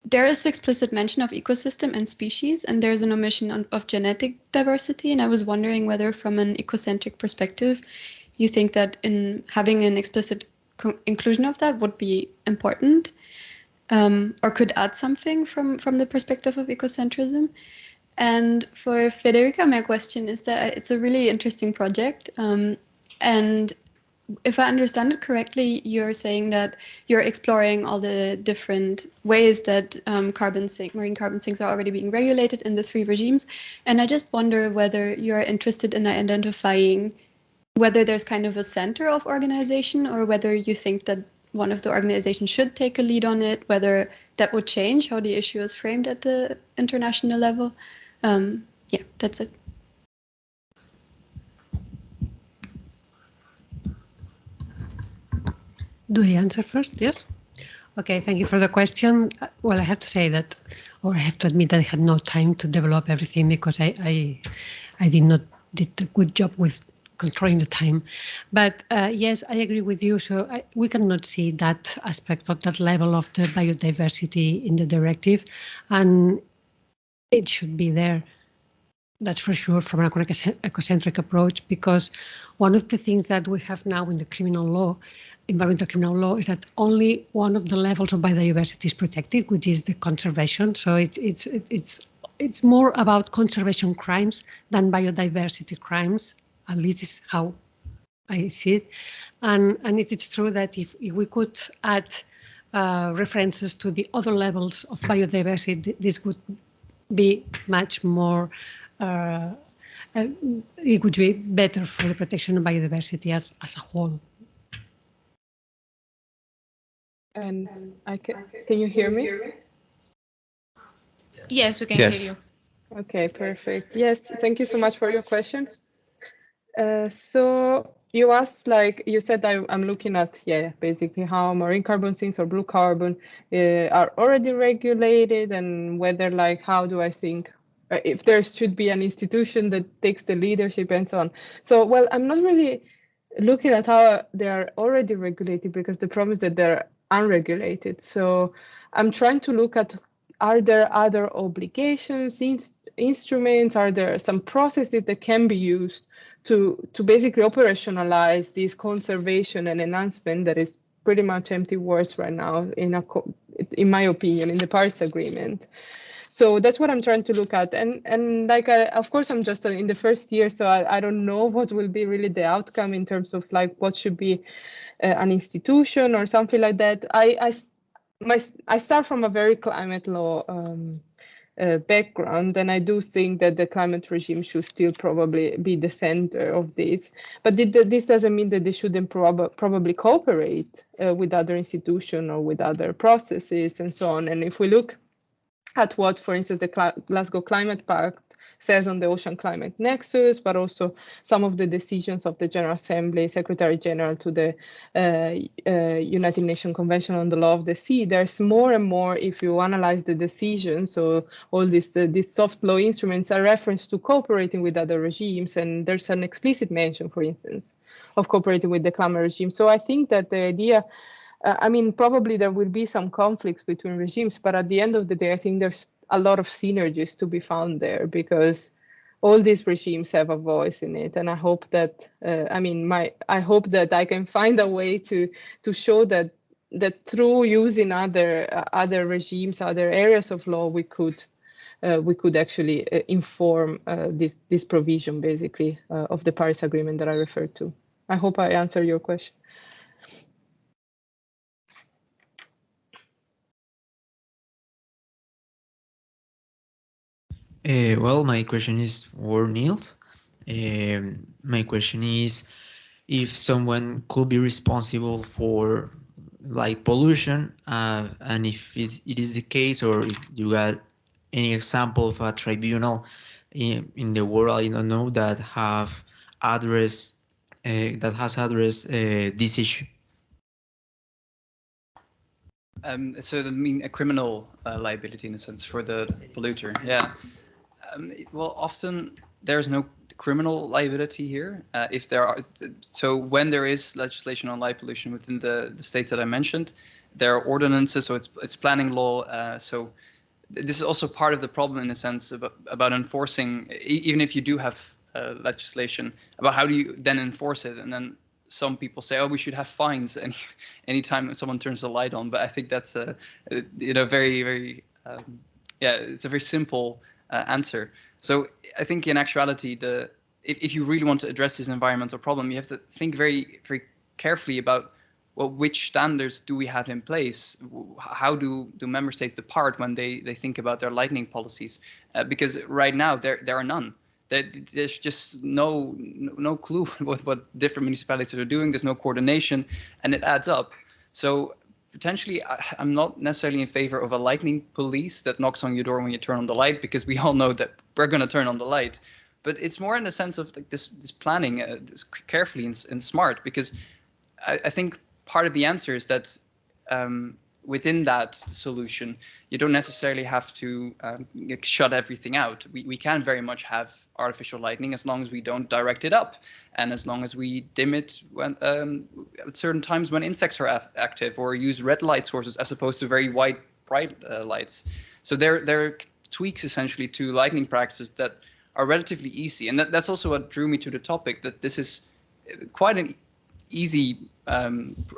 there is explicit mention of ecosystem and species, and there's an omission of genetic diversity. And I was wondering whether from an ecocentric perspective, you think that in having an explicit inclusion of that would be important, or could add something from the perspective of ecocentrism. And for Federica, my question is that it's a really interesting project. And if I understand it correctly, you're saying that you're exploring all the different ways that marine carbon sinks are already being regulated in the 3 regimes. And I just wonder whether you're interested in identifying whether there's kind of a center of organization, or whether you think that one of the organizations should take a lead on it, whether that would change how the issue is framed at the international level. Yeah, that's it. Do I answer first? Yes. Okay, thank you for the question. Well, I have to say that, or I have to admit that I had no time to develop everything because I did a good job with controlling the time. But yes, I agree with you. So we cannot see that aspect of that level of the biodiversity in the directive, and it should be there. That's for sure from an ecocentric approach, because one of the things that we have now in the criminal law, environmental criminal law, is that only one of the levels of biodiversity is protected, which is the conservation. So it's more about conservation crimes than biodiversity crimes. At least is how I see it. And it's true that if we could add references to the other levels of biodiversity, this would be much more, it would be better for the protection of biodiversity as a whole. And can you hear me? Yes, we can hear you. Okay, perfect. Yes, thank you so much for your question. So you asked, like you said, I'm looking at, basically how marine carbon sinks or blue carbon are already regulated, and whether, like, how do I think if there should be an institution that takes the leadership and so on. So, well, I'm not really looking at how they are already regulated, because the problem is that they're unregulated. So I'm trying to look at, are there other obligations, instruments, are there some processes that can be used to basically operationalize this conservation and enhancement that is pretty much empty words right now, in my opinion, in the Paris Agreement. So that's what I'm trying to look at. And like, of course, I'm just in the first year, so I don't know what will be really the outcome in terms of, like, what should be an institution or something like that. I start from a very climate law background, and I do think that the climate regime should still probably be the center of this. But this doesn't mean that they shouldn't probably cooperate with other institutions or with other processes and so on. And if we look at what, for instance, the Glasgow Climate Pact says on the ocean climate nexus, but also some of the decisions of the General Assembly, Secretary General to the United Nations Convention on the Law of the Sea, there's more and more, if you analyze the decisions, so all these soft law instruments are referenced to cooperating with other regimes, and there's an explicit mention, for instance, of cooperating with the climate regime. So I think that the idea, I mean, probably there will be some conflicts between regimes, but at the end of the day, I think there's a lot of synergies to be found there, because all these regimes have a voice in it. And I hope that, I hope that I can find a way to show that through using other regimes, other areas of law, we could actually inform this provision, basically, of the Paris Agreement that I referred to. I hope I answered your question. Well, my question is for Niels. My question is, if someone could be responsible for, like, pollution, and if it is the case, or if you got any example of a tribunal in the world, I don't know, that have addressed that has addressed this issue? So I mean a criminal liability in a sense for the polluter. Yeah. Well, often there's no criminal liability here. If there are, so when there is legislation on light pollution within the states that I mentioned, there are ordinances. So it's planning law. So this is also part of the problem in a sense about enforcing. Even if you do have legislation, about how do you then enforce it? And then some people say, oh, we should have fines anytime someone turns the light on. But I think that's a very yeah, it's a very simple answer. So I think in actuality, if you really want to address this environmental problem, you have to think very carefully about, well, which standards do we have in place? How do member states depart when they think about their lighting policies? Because right now there are none. There's just no clue what different municipalities are doing. There's no coordination, and it adds up. So potentially, I'm not necessarily in favor of a lightning police that knocks on your door when you turn on the light, because we all know that we're going to turn on the light. But it's more in the sense of like this planning, this carefully and smart, because I think part of the answer is that within that solution, you don't necessarily have to shut everything out. We can very much have artificial lighting as long as we don't direct it up, and as long as we dim it when at certain times when insects are active, or use red light sources as opposed to very white bright lights. So there are tweaks essentially to lighting practices that are relatively easy, and that's also what drew me to the topic, that this is quite an easy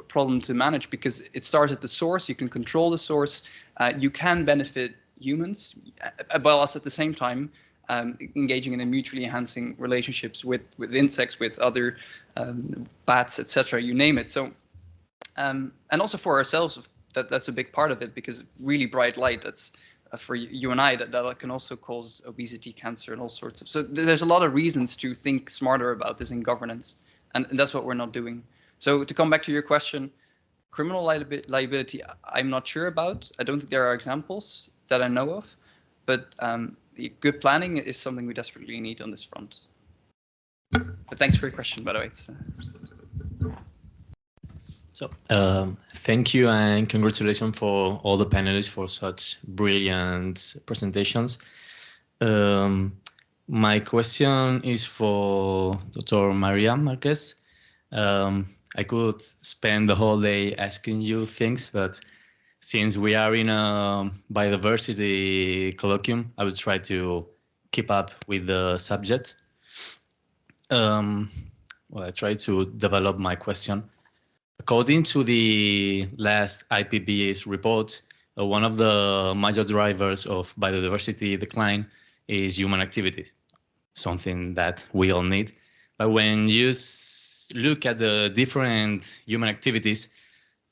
problem to manage, because it starts at the source. You can control the source. You can benefit humans, while at the same time engaging in a mutually enhancing relationships with insects, with other bats, etc. You name it. So and also for ourselves, that's a big part of it, because really bright light, that's for you and I, that can also cause obesity, cancer, and all sorts of. So there's a lot of reasons to think smarter about this in governance. And that's what we're not doing. So to come back to your question, criminal liability, I'm not sure about. I don't think there are examples that I know of, but good planning is something we desperately need on this front. But thanks for your question, by the way. So thank you, and congratulations for all the panelists for such brilliant presentations. My question is for Dr. Maria Marquez. I could spend the whole day asking you things, but since we are in a biodiversity colloquium, I will try to keep up with the subject. Well, I try to develop my question. According to the last IPBES report, one of the major drivers of biodiversity decline is human activity, something that we all need. But when you look at the different human activities,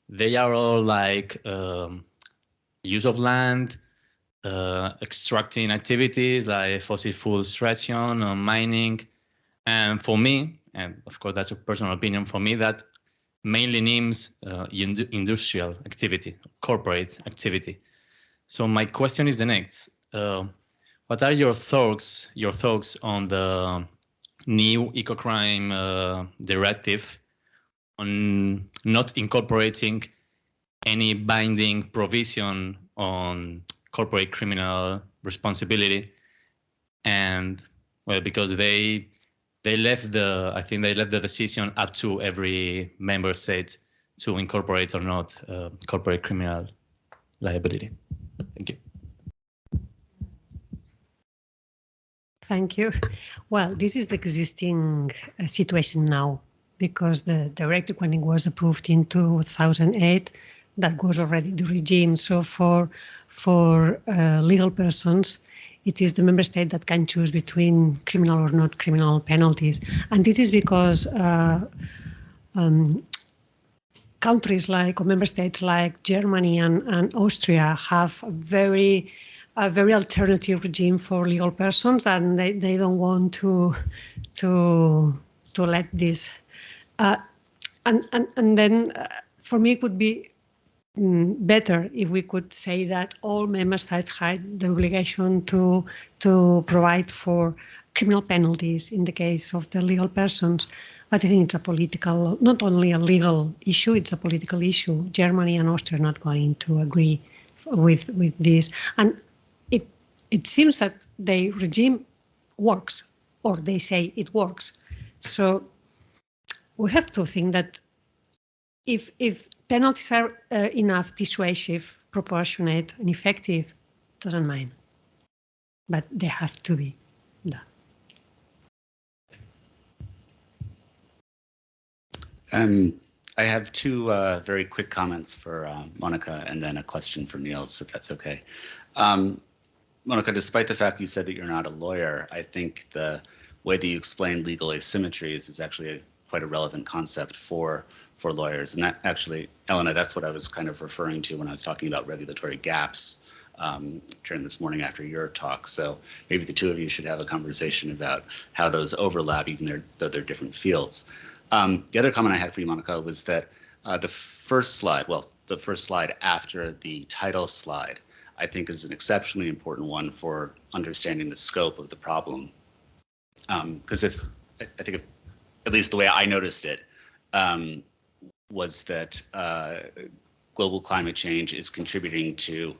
they are all like use of land, extracting activities like fossil fuel extraction, mining. And for me, and of course that's a personal opinion, for me that mainly names industrial activity, corporate activity. So my question is the next. What are your thoughts on the new ecocrime directive on not incorporating any binding provision on corporate criminal responsibility? And well, because they left I think they left the decision up to every member state to incorporate or not corporate criminal liability. Thank you. Thank you. Well, this is the existing situation now, because the directive, when it was approved in 2008, that was already the regime. So for legal persons, it is the member state that can choose between criminal or not criminal penalties. And this is because countries like, or member states like Germany and Austria have a very alternative regime for legal persons, and they don't want to let this. And then for me, it would be better if we could say that all member states had the obligation to provide for criminal penalties in the case of the legal persons. But I think it's a political, not only a legal issue, it's a political issue. Germany and Austria are not going to agree with this. And it seems that the regime works, or they say it works. So we have to think that if penalties are enough, dissuasive, proportionate, and effective, doesn't mind. But they have to be done. I have two very quick comments for Monica and then a question for Niels, if that's okay. Monica, despite the fact you said that you're not a lawyer, I think the way that you explain legal asymmetries is actually quite a relevant concept for lawyers. And that actually, Elena, that's what I was kind of referring to when I was talking about regulatory gaps during this morning after your talk. So maybe the two of you should have a conversation about how those overlap, even though they're different fields. The other comment I had for you, Monica, was that the first slide after the title slide, I think is an exceptionally important one for understanding the scope of the problem. Because I think at least the way I noticed it, was that global climate change is contributing to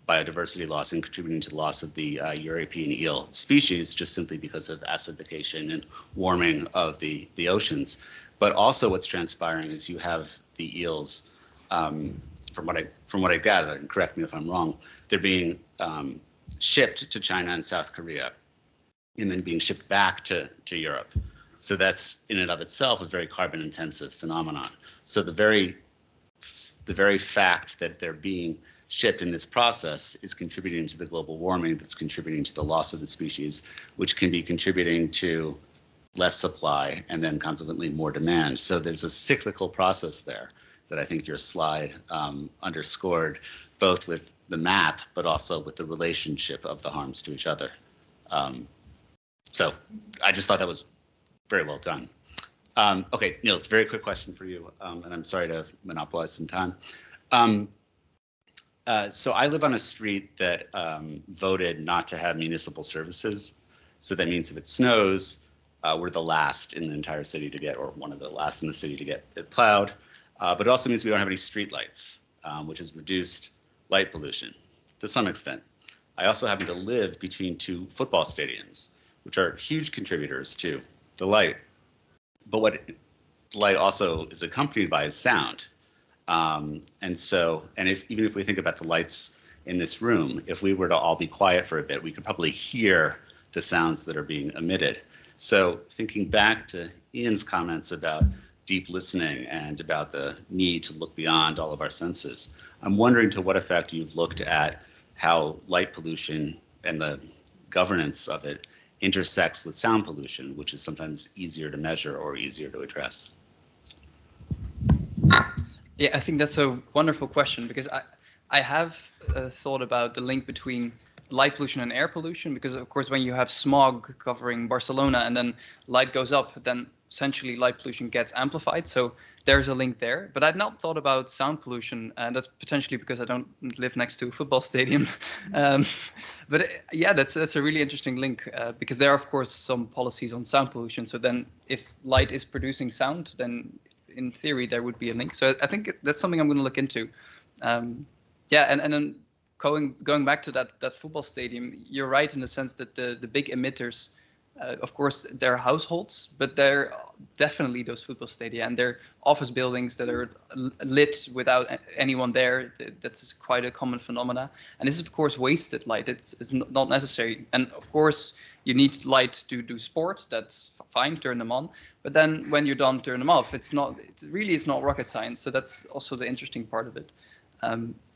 biodiversity loss and contributing to the loss of the European eel species just simply because of acidification and warming of the oceans. But also what's transpiring is you have the eels, from what I gather, and correct me if I'm wrong, they're being shipped to China and South Korea and then being shipped back to Europe. So that's in and of itself a very carbon intensive phenomenon. So the very fact that they're being shipped in this process is contributing to the global warming that's contributing to the loss of the species, which can be contributing to less supply and then consequently more demand. So there's a cyclical process there that I think your slide underscored, both with the map, but also with the relationship of the harms to each other. So I just thought that was very well done. Okay, Niels, very quick question for you, and I'm sorry to monopolize some time. So I live on a street that voted not to have municipal services. So that means if it snows, we're the last in the entire city to get, or one of the last in the city to get it plowed. But it also means we don't have any street lights, which has reduced light pollution to some extent. I also happen to live between two football stadiums, which are huge contributors to the light. But what light also is accompanied by is sound. And even if we think about the lights in this room, if we were to all be quiet for a bit, we could probably hear the sounds that are being emitted. So thinking back to Ian's comments about deep listening and about the need to look beyond all of our senses, I'm wondering to what effect you've looked at how light pollution and the governance of it intersects with sound pollution, which is sometimes easier to measure or easier to address. Yeah, I think that's a wonderful question, because I have thought about the link between light pollution and air pollution, because of course when you have smog covering Barcelona and then light goes up, then essentially light pollution gets amplified. So there's a link there. But I'd not thought about sound pollution, and that's potentially because I don't live next to a football stadium. Yeah, that's a really interesting link, because there are of course some policies on sound pollution. So then if light is producing sound, then in theory there would be a link. So I think that's something I'm going to look into. Yeah, and then going back to that football stadium, you're right in the sense that the big emitters, of course, they're households, but they're definitely those football stadia, and they're office buildings that are lit without anyone there. That's quite a common phenomena. And this is, of course, wasted light. It's not necessary. And of course, you need light to do sport. That's fine. Turn them on. But then when you're done, turn them off. It's not rocket science. So that's also the interesting part of it.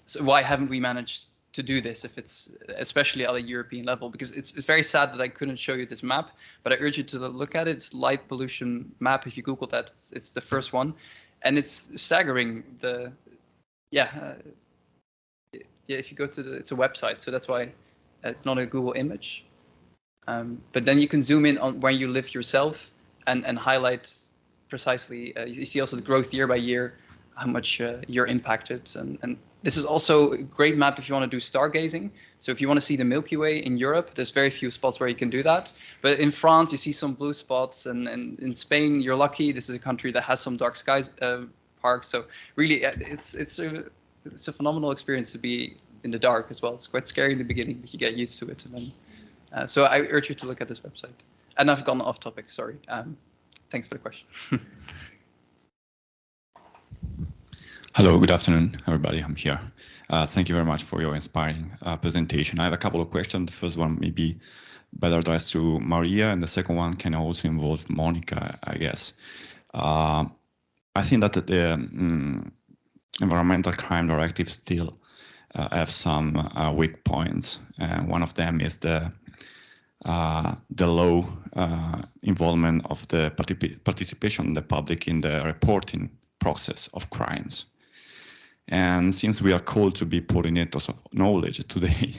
So why haven't we managed to do this, if it's especially at a European level? Because it's very sad that I couldn't show you this map, but I urge you to look at it. It's light pollution map. If you Google that, it's the first one, and it's staggering. If you go to it's a website, so that's why it's not a Google image. But then you can zoom in on where you live yourself and highlight precisely. You see also the growth year by year. how much you're impacted. And this is also a great map if you want to do stargazing. So if you want to see the Milky Way in Europe, there's very few spots where you can do that. But in France, you see some blue spots, and in Spain, you're lucky. This is a country that has some dark skies parks. So really, it's a phenomenal experience to be in the dark as well. It's quite scary in the beginning, but you get used to it. And then, so I urge you to look at this website. And I've gone off topic, sorry. Thanks for the question. Hello, good afternoon, everybody. I'm here. Thank you very much for your inspiring presentation. I have a couple of questions. The first one may be better addressed to Maria, and the second one can also involve Monica, I guess. I think that the environmental crime directives still have some weak points. One of them is the low involvement of the participation of the public in the reporting process of crimes. And since we are called to be pollinators of knowledge today,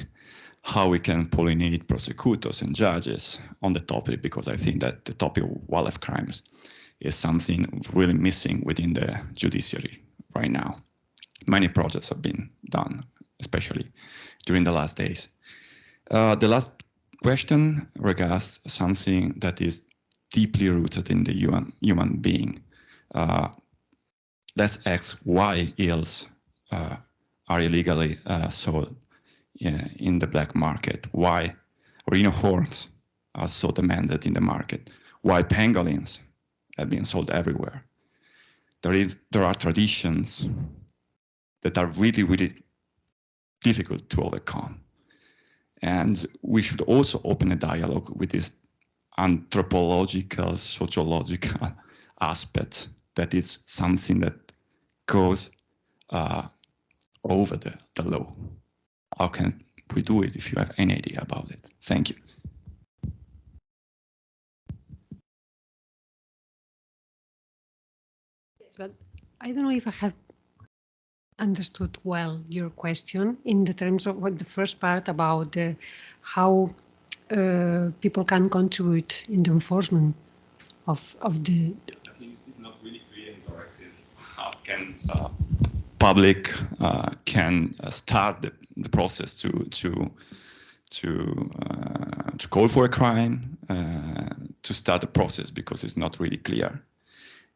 how we can pollinate prosecutors and judges on the topic, because I think that the topic of wildlife crimes is something really missing within the judiciary right now. Many projects have been done, especially during the last days. The last question regards something that is deeply rooted in the human being. Let's ask why eels are illegally sold in the black market. Why rhino horns are so demanded in the market. Why pangolins have been sold everywhere. There are traditions that are really, really difficult to overcome. And we should also open a dialogue with this anthropological, sociological aspect that is something that goes over the law. How can we do it if you have any idea about it? Thank you. But I don't know if I have understood well your question in the terms of what the first part about how people can contribute in the enforcement of the. It's not really clear in directive. How can public can start the process to call for a crime, to start the process, because it's not really clear.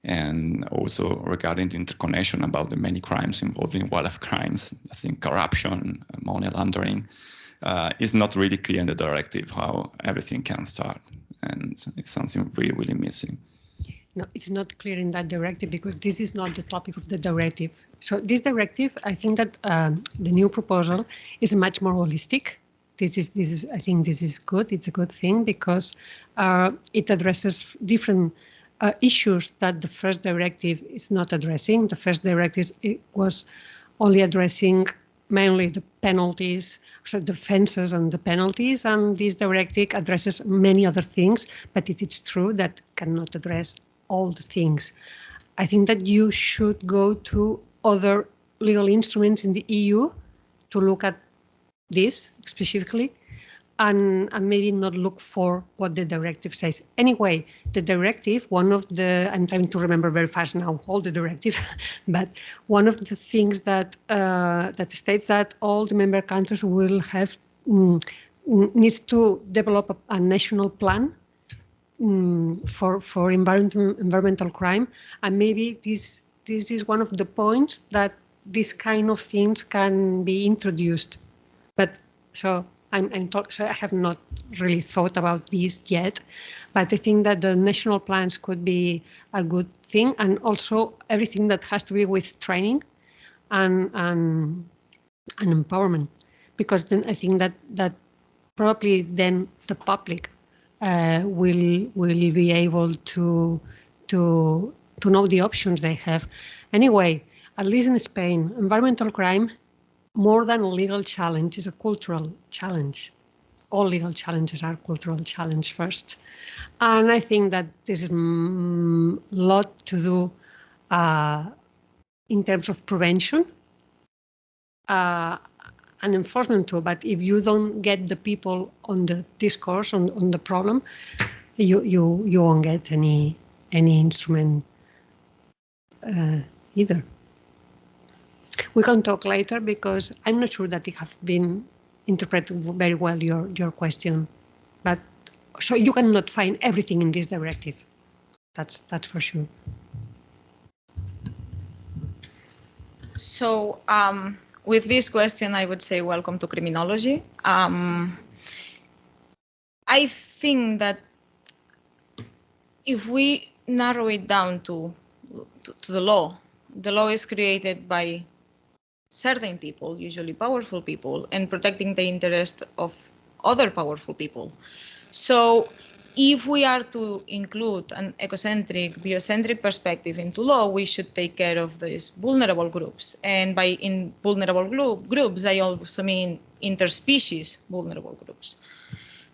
And also regarding the interconnection about the many crimes involving wildlife crimes, I think corruption, money laundering, is not really clear in the directive how everything can start. And it's something really, really missing. No, it's not clear in that directive because this is not the topic of the directive. So this directive, I think that the new proposal is much more holistic. I think this is good. It's a good thing because it addresses different issues that the first directive is not addressing. The first directive was only addressing mainly the penalties, so the offences and the penalties, and this directive addresses many other things, but it is true that cannot address all the things. I think that you should go to other legal instruments in the EU to look at this specifically, and maybe not look for what the directive says. Anyway, the directive, I'm trying to remember very fast now all the directive, but one of the things that that states that all the member countries will have needs to develop a national plan for environmental crime, and maybe this is one of the points that this kind of things can be introduced. But so so I have not really thought about this yet, but I think that the national plans could be a good thing, and also everything that has to be with training and empowerment, because then I think that probably then the public will be able to know the options they have. Anyway, at least in Spain, environmental crime, more than a legal challenge, is a cultural challenge. All legal challenges are cultural challenge first. And I think that there's a lot to do in terms of prevention and enforcement too. But if you don't get the people on the discourse, on the problem, you won't get any instrument either. We can talk later because I'm not sure that it have been interpreted very well your question. But so you cannot find everything in this directive. That's for sure. So with this question, I would say welcome to criminology. I think that if we narrow it down to the law is created by certain people, usually powerful people, and protecting the interest of other powerful people. So if we are to include an ecocentric, biocentric perspective into law, we should take care of these vulnerable groups. And by in vulnerable groups, I also mean interspecies vulnerable groups.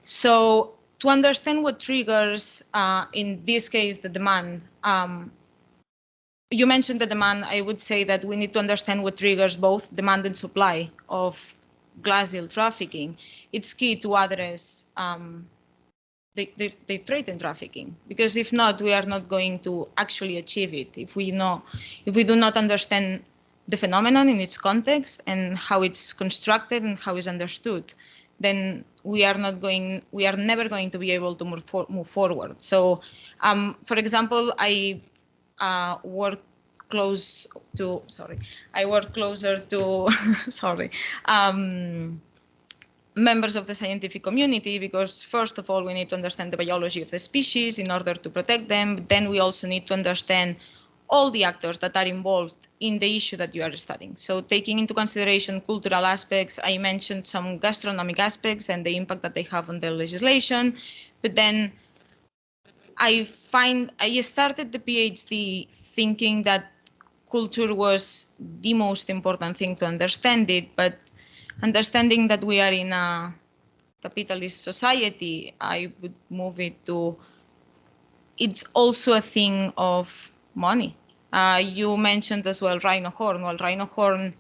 So to understand what triggers, in this case, the demand, you mentioned the demand. I would say that we need to understand what triggers both demand and supply of glacial trafficking. It's key to address the trade and trafficking, because if not, we are not going to actually achieve it. If we do not understand the phenomenon in its context and how it's constructed and how it's understood, then we are never going to be able to move forward. So, for example, I work closer to members of the scientific community, because first of all, we need to understand the biology of the species in order to protect them. But then we also need to understand all the actors that are involved in the issue that you are studying. So taking into consideration cultural aspects, I mentioned some gastronomic aspects and the impact that they have on the legislation. But then I started the PhD thinking that culture was the most important thing to understand it, but understanding that we are in a capitalist society, I would move it to, it's also a thing of money. You mentioned as well rhino horn. Well, rhino horn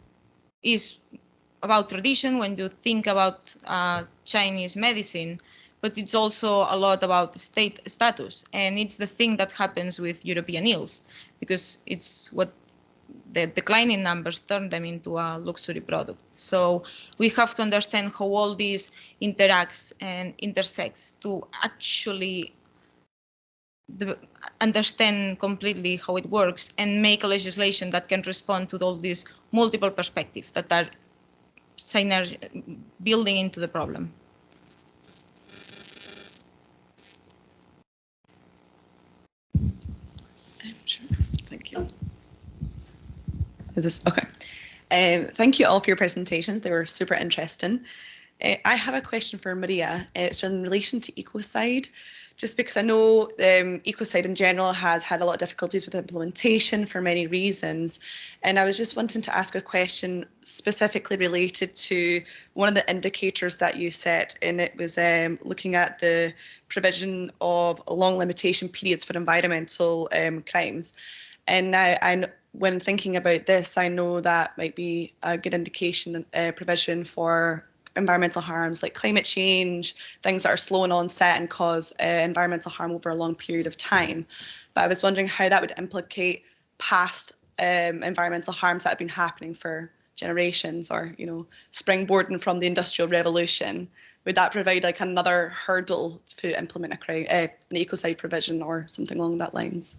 is about tradition when you think about Chinese medicine, but it's also a lot about state status. And it's the thing that happens with European eels, because it's what the declining numbers turn them into a luxury product. So we have to understand how all this interacts and intersects to actually understand completely how it works and make a legislation that can respond to all these multiple perspectives that are building into the problem. Sure. Thank you. Is this okay? Thank you all for your presentations. They were super interesting. I have a question for Maria. It's in relation to ecocide, just because I know ecocide in general has had a lot of difficulties with implementation for many reasons. And I was just wanting to ask a question specifically related to one of the indicators that you set, and it was looking at the provision of long limitation periods for environmental crimes. And now, when thinking about this, I know that might be a good indication provision for environmental harms like climate change, things that are slow in onset and cause environmental harm over a long period of time. But I was wondering how that would implicate past environmental harms that have been happening for generations, or, you know, springboarding from the Industrial Revolution. Would that provide like another hurdle to implement an ecocide provision or something along that lines?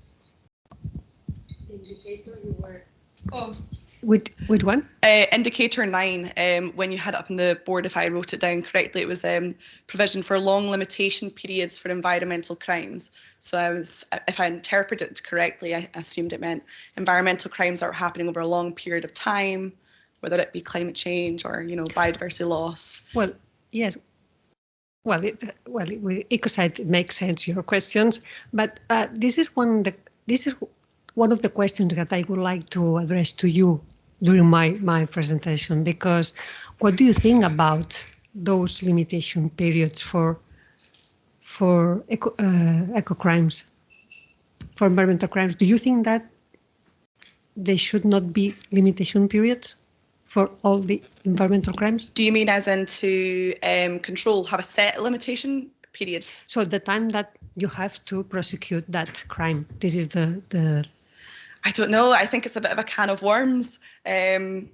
Which one? Indicator 9, when you had it up on the board, if I wrote it down correctly, it was provision for long limitation periods for environmental crimes. So if I interpreted it correctly, I assumed it meant environmental crimes that are happening over a long period of time, whether it be climate change or, you know, biodiversity loss. Well, yes. Well, ecocide makes sense, your questions, but this is one of the questions that I would like to address to you during my presentation, because what do you think about those limitation periods for eco crimes, for environmental crimes? Do you think that there should not be limitation periods for all the environmental crimes? Do you mean as in to have a set limitation period? So the time that you have to prosecute that crime, this is the I don't know. I think it's a bit of a can of worms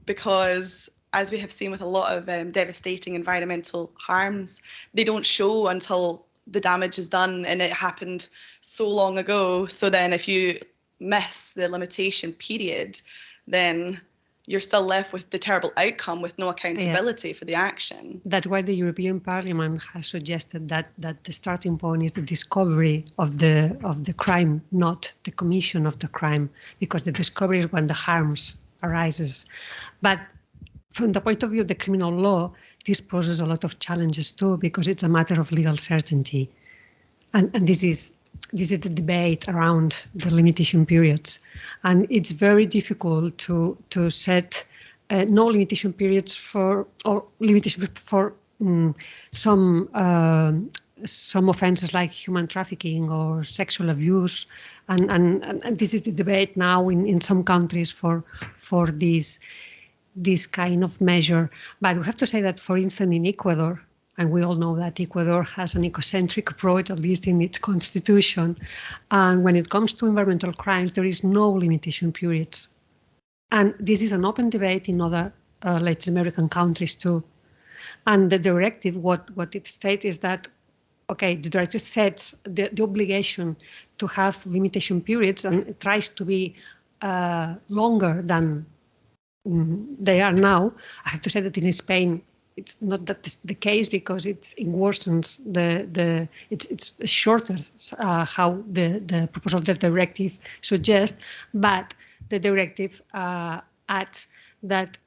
because, as we have seen with a lot of devastating environmental harms, they don't show until the damage is done, and it happened so long ago. So then if you miss the limitation period, then you're still left with the terrible outcome with no accountability for the action. That's why the European Parliament has suggested that the starting point is the discovery of the crime, not the commission of the crime, because the discovery is when the harms arises. But from the point of view of the criminal law, this poses a lot of challenges too, because it's a matter of legal certainty. And this is the debate around the limitation periods. And it's very difficult to set no limitation periods for, or limitation for some offenses like human trafficking or sexual abuse. And this is the debate now in some countries for this kind of measure. But we have to say that, for instance, in Ecuador, and we all know that Ecuador has an ecocentric approach, at least in its constitution. And when it comes to environmental crimes, there is no limitation periods. And this is an open debate in other Latin American countries too. And the directive, what it states is that, okay, the directive sets the obligation to have limitation periods, and it tries to be longer than they are now. I have to say that in Spain, it's not that the case, because it worsens it's shorter how the proposal of the directive suggests, but the directive adds that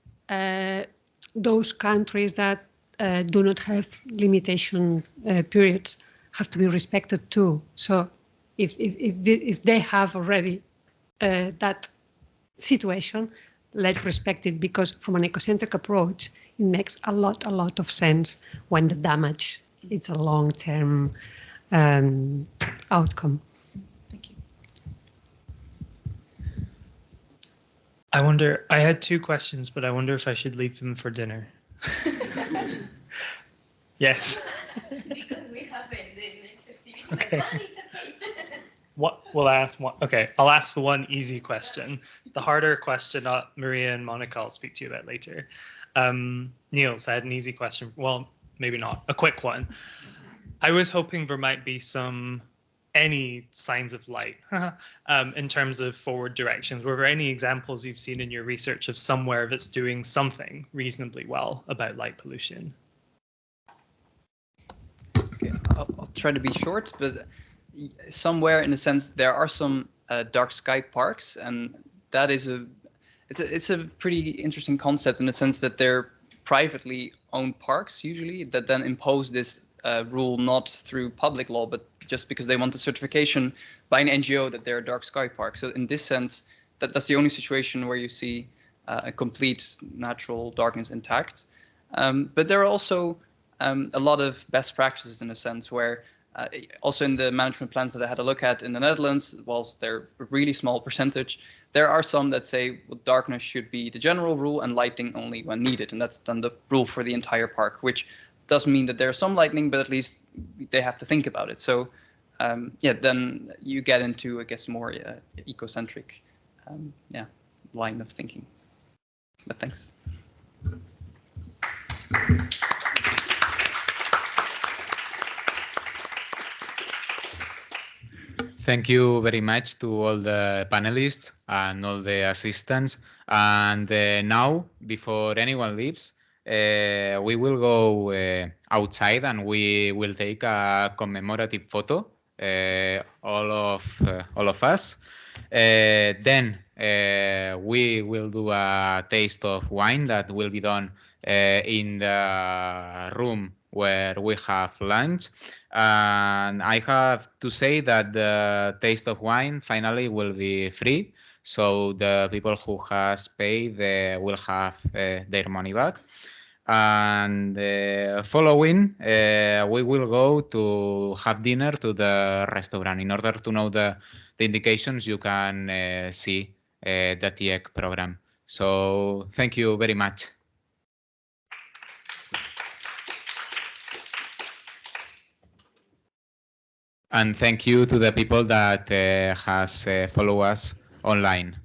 those countries that do not have limitation periods have to be respected too. So if they have already that situation, let's respect it, because from an ecocentric approach, it makes a lot of sense when the damage is a long-term outcome. Thank you. I had two questions, but I wonder if I should leave them for dinner. Yes. Because we have it in activity. Okay. What will I ask one? Okay, I'll ask the one easy question. The harder question, Maria and Monica, I'll speak to you about later. Niels, I had an easy question. Well, maybe not. A quick one. I was hoping there might be any signs of light in terms of forward directions. Were there any examples you've seen in your research of somewhere that's doing something reasonably well about light pollution? Okay, I'll try to be short, but somewhere, in a sense, there are some dark sky parks, and that is it's a pretty interesting concept in the sense that they're privately owned parks usually that then impose this rule not through public law, but just because they want the certification by an NGO that they're a dark sky park. So in this sense, that's the only situation where you see a complete natural darkness intact. But there are also a lot of best practices in a sense where also in the management plans that I had a look at in the Netherlands, whilst they're a really small percentage, there are some that say darkness should be the general rule and lighting only when needed. And that's then the rule for the entire park, which does mean that there's some lighting, but at least they have to think about it. So yeah, then you get into, I guess, more ecocentric line of thinking. But thanks. Thank you very much to all the panelists and all the assistants. And now, before anyone leaves, we will go outside and we will take a commemorative photo, all of us. Then we will do a taste of wine that will be done in the room where we have lunch. And I have to say that the taste of wine finally will be free. So the people who has paid will have their money back. And following, we will go to have dinner to the restaurant. In order to know the indications, you can see the TIEC program. So thank you very much. And thank you to the people that has followed us online.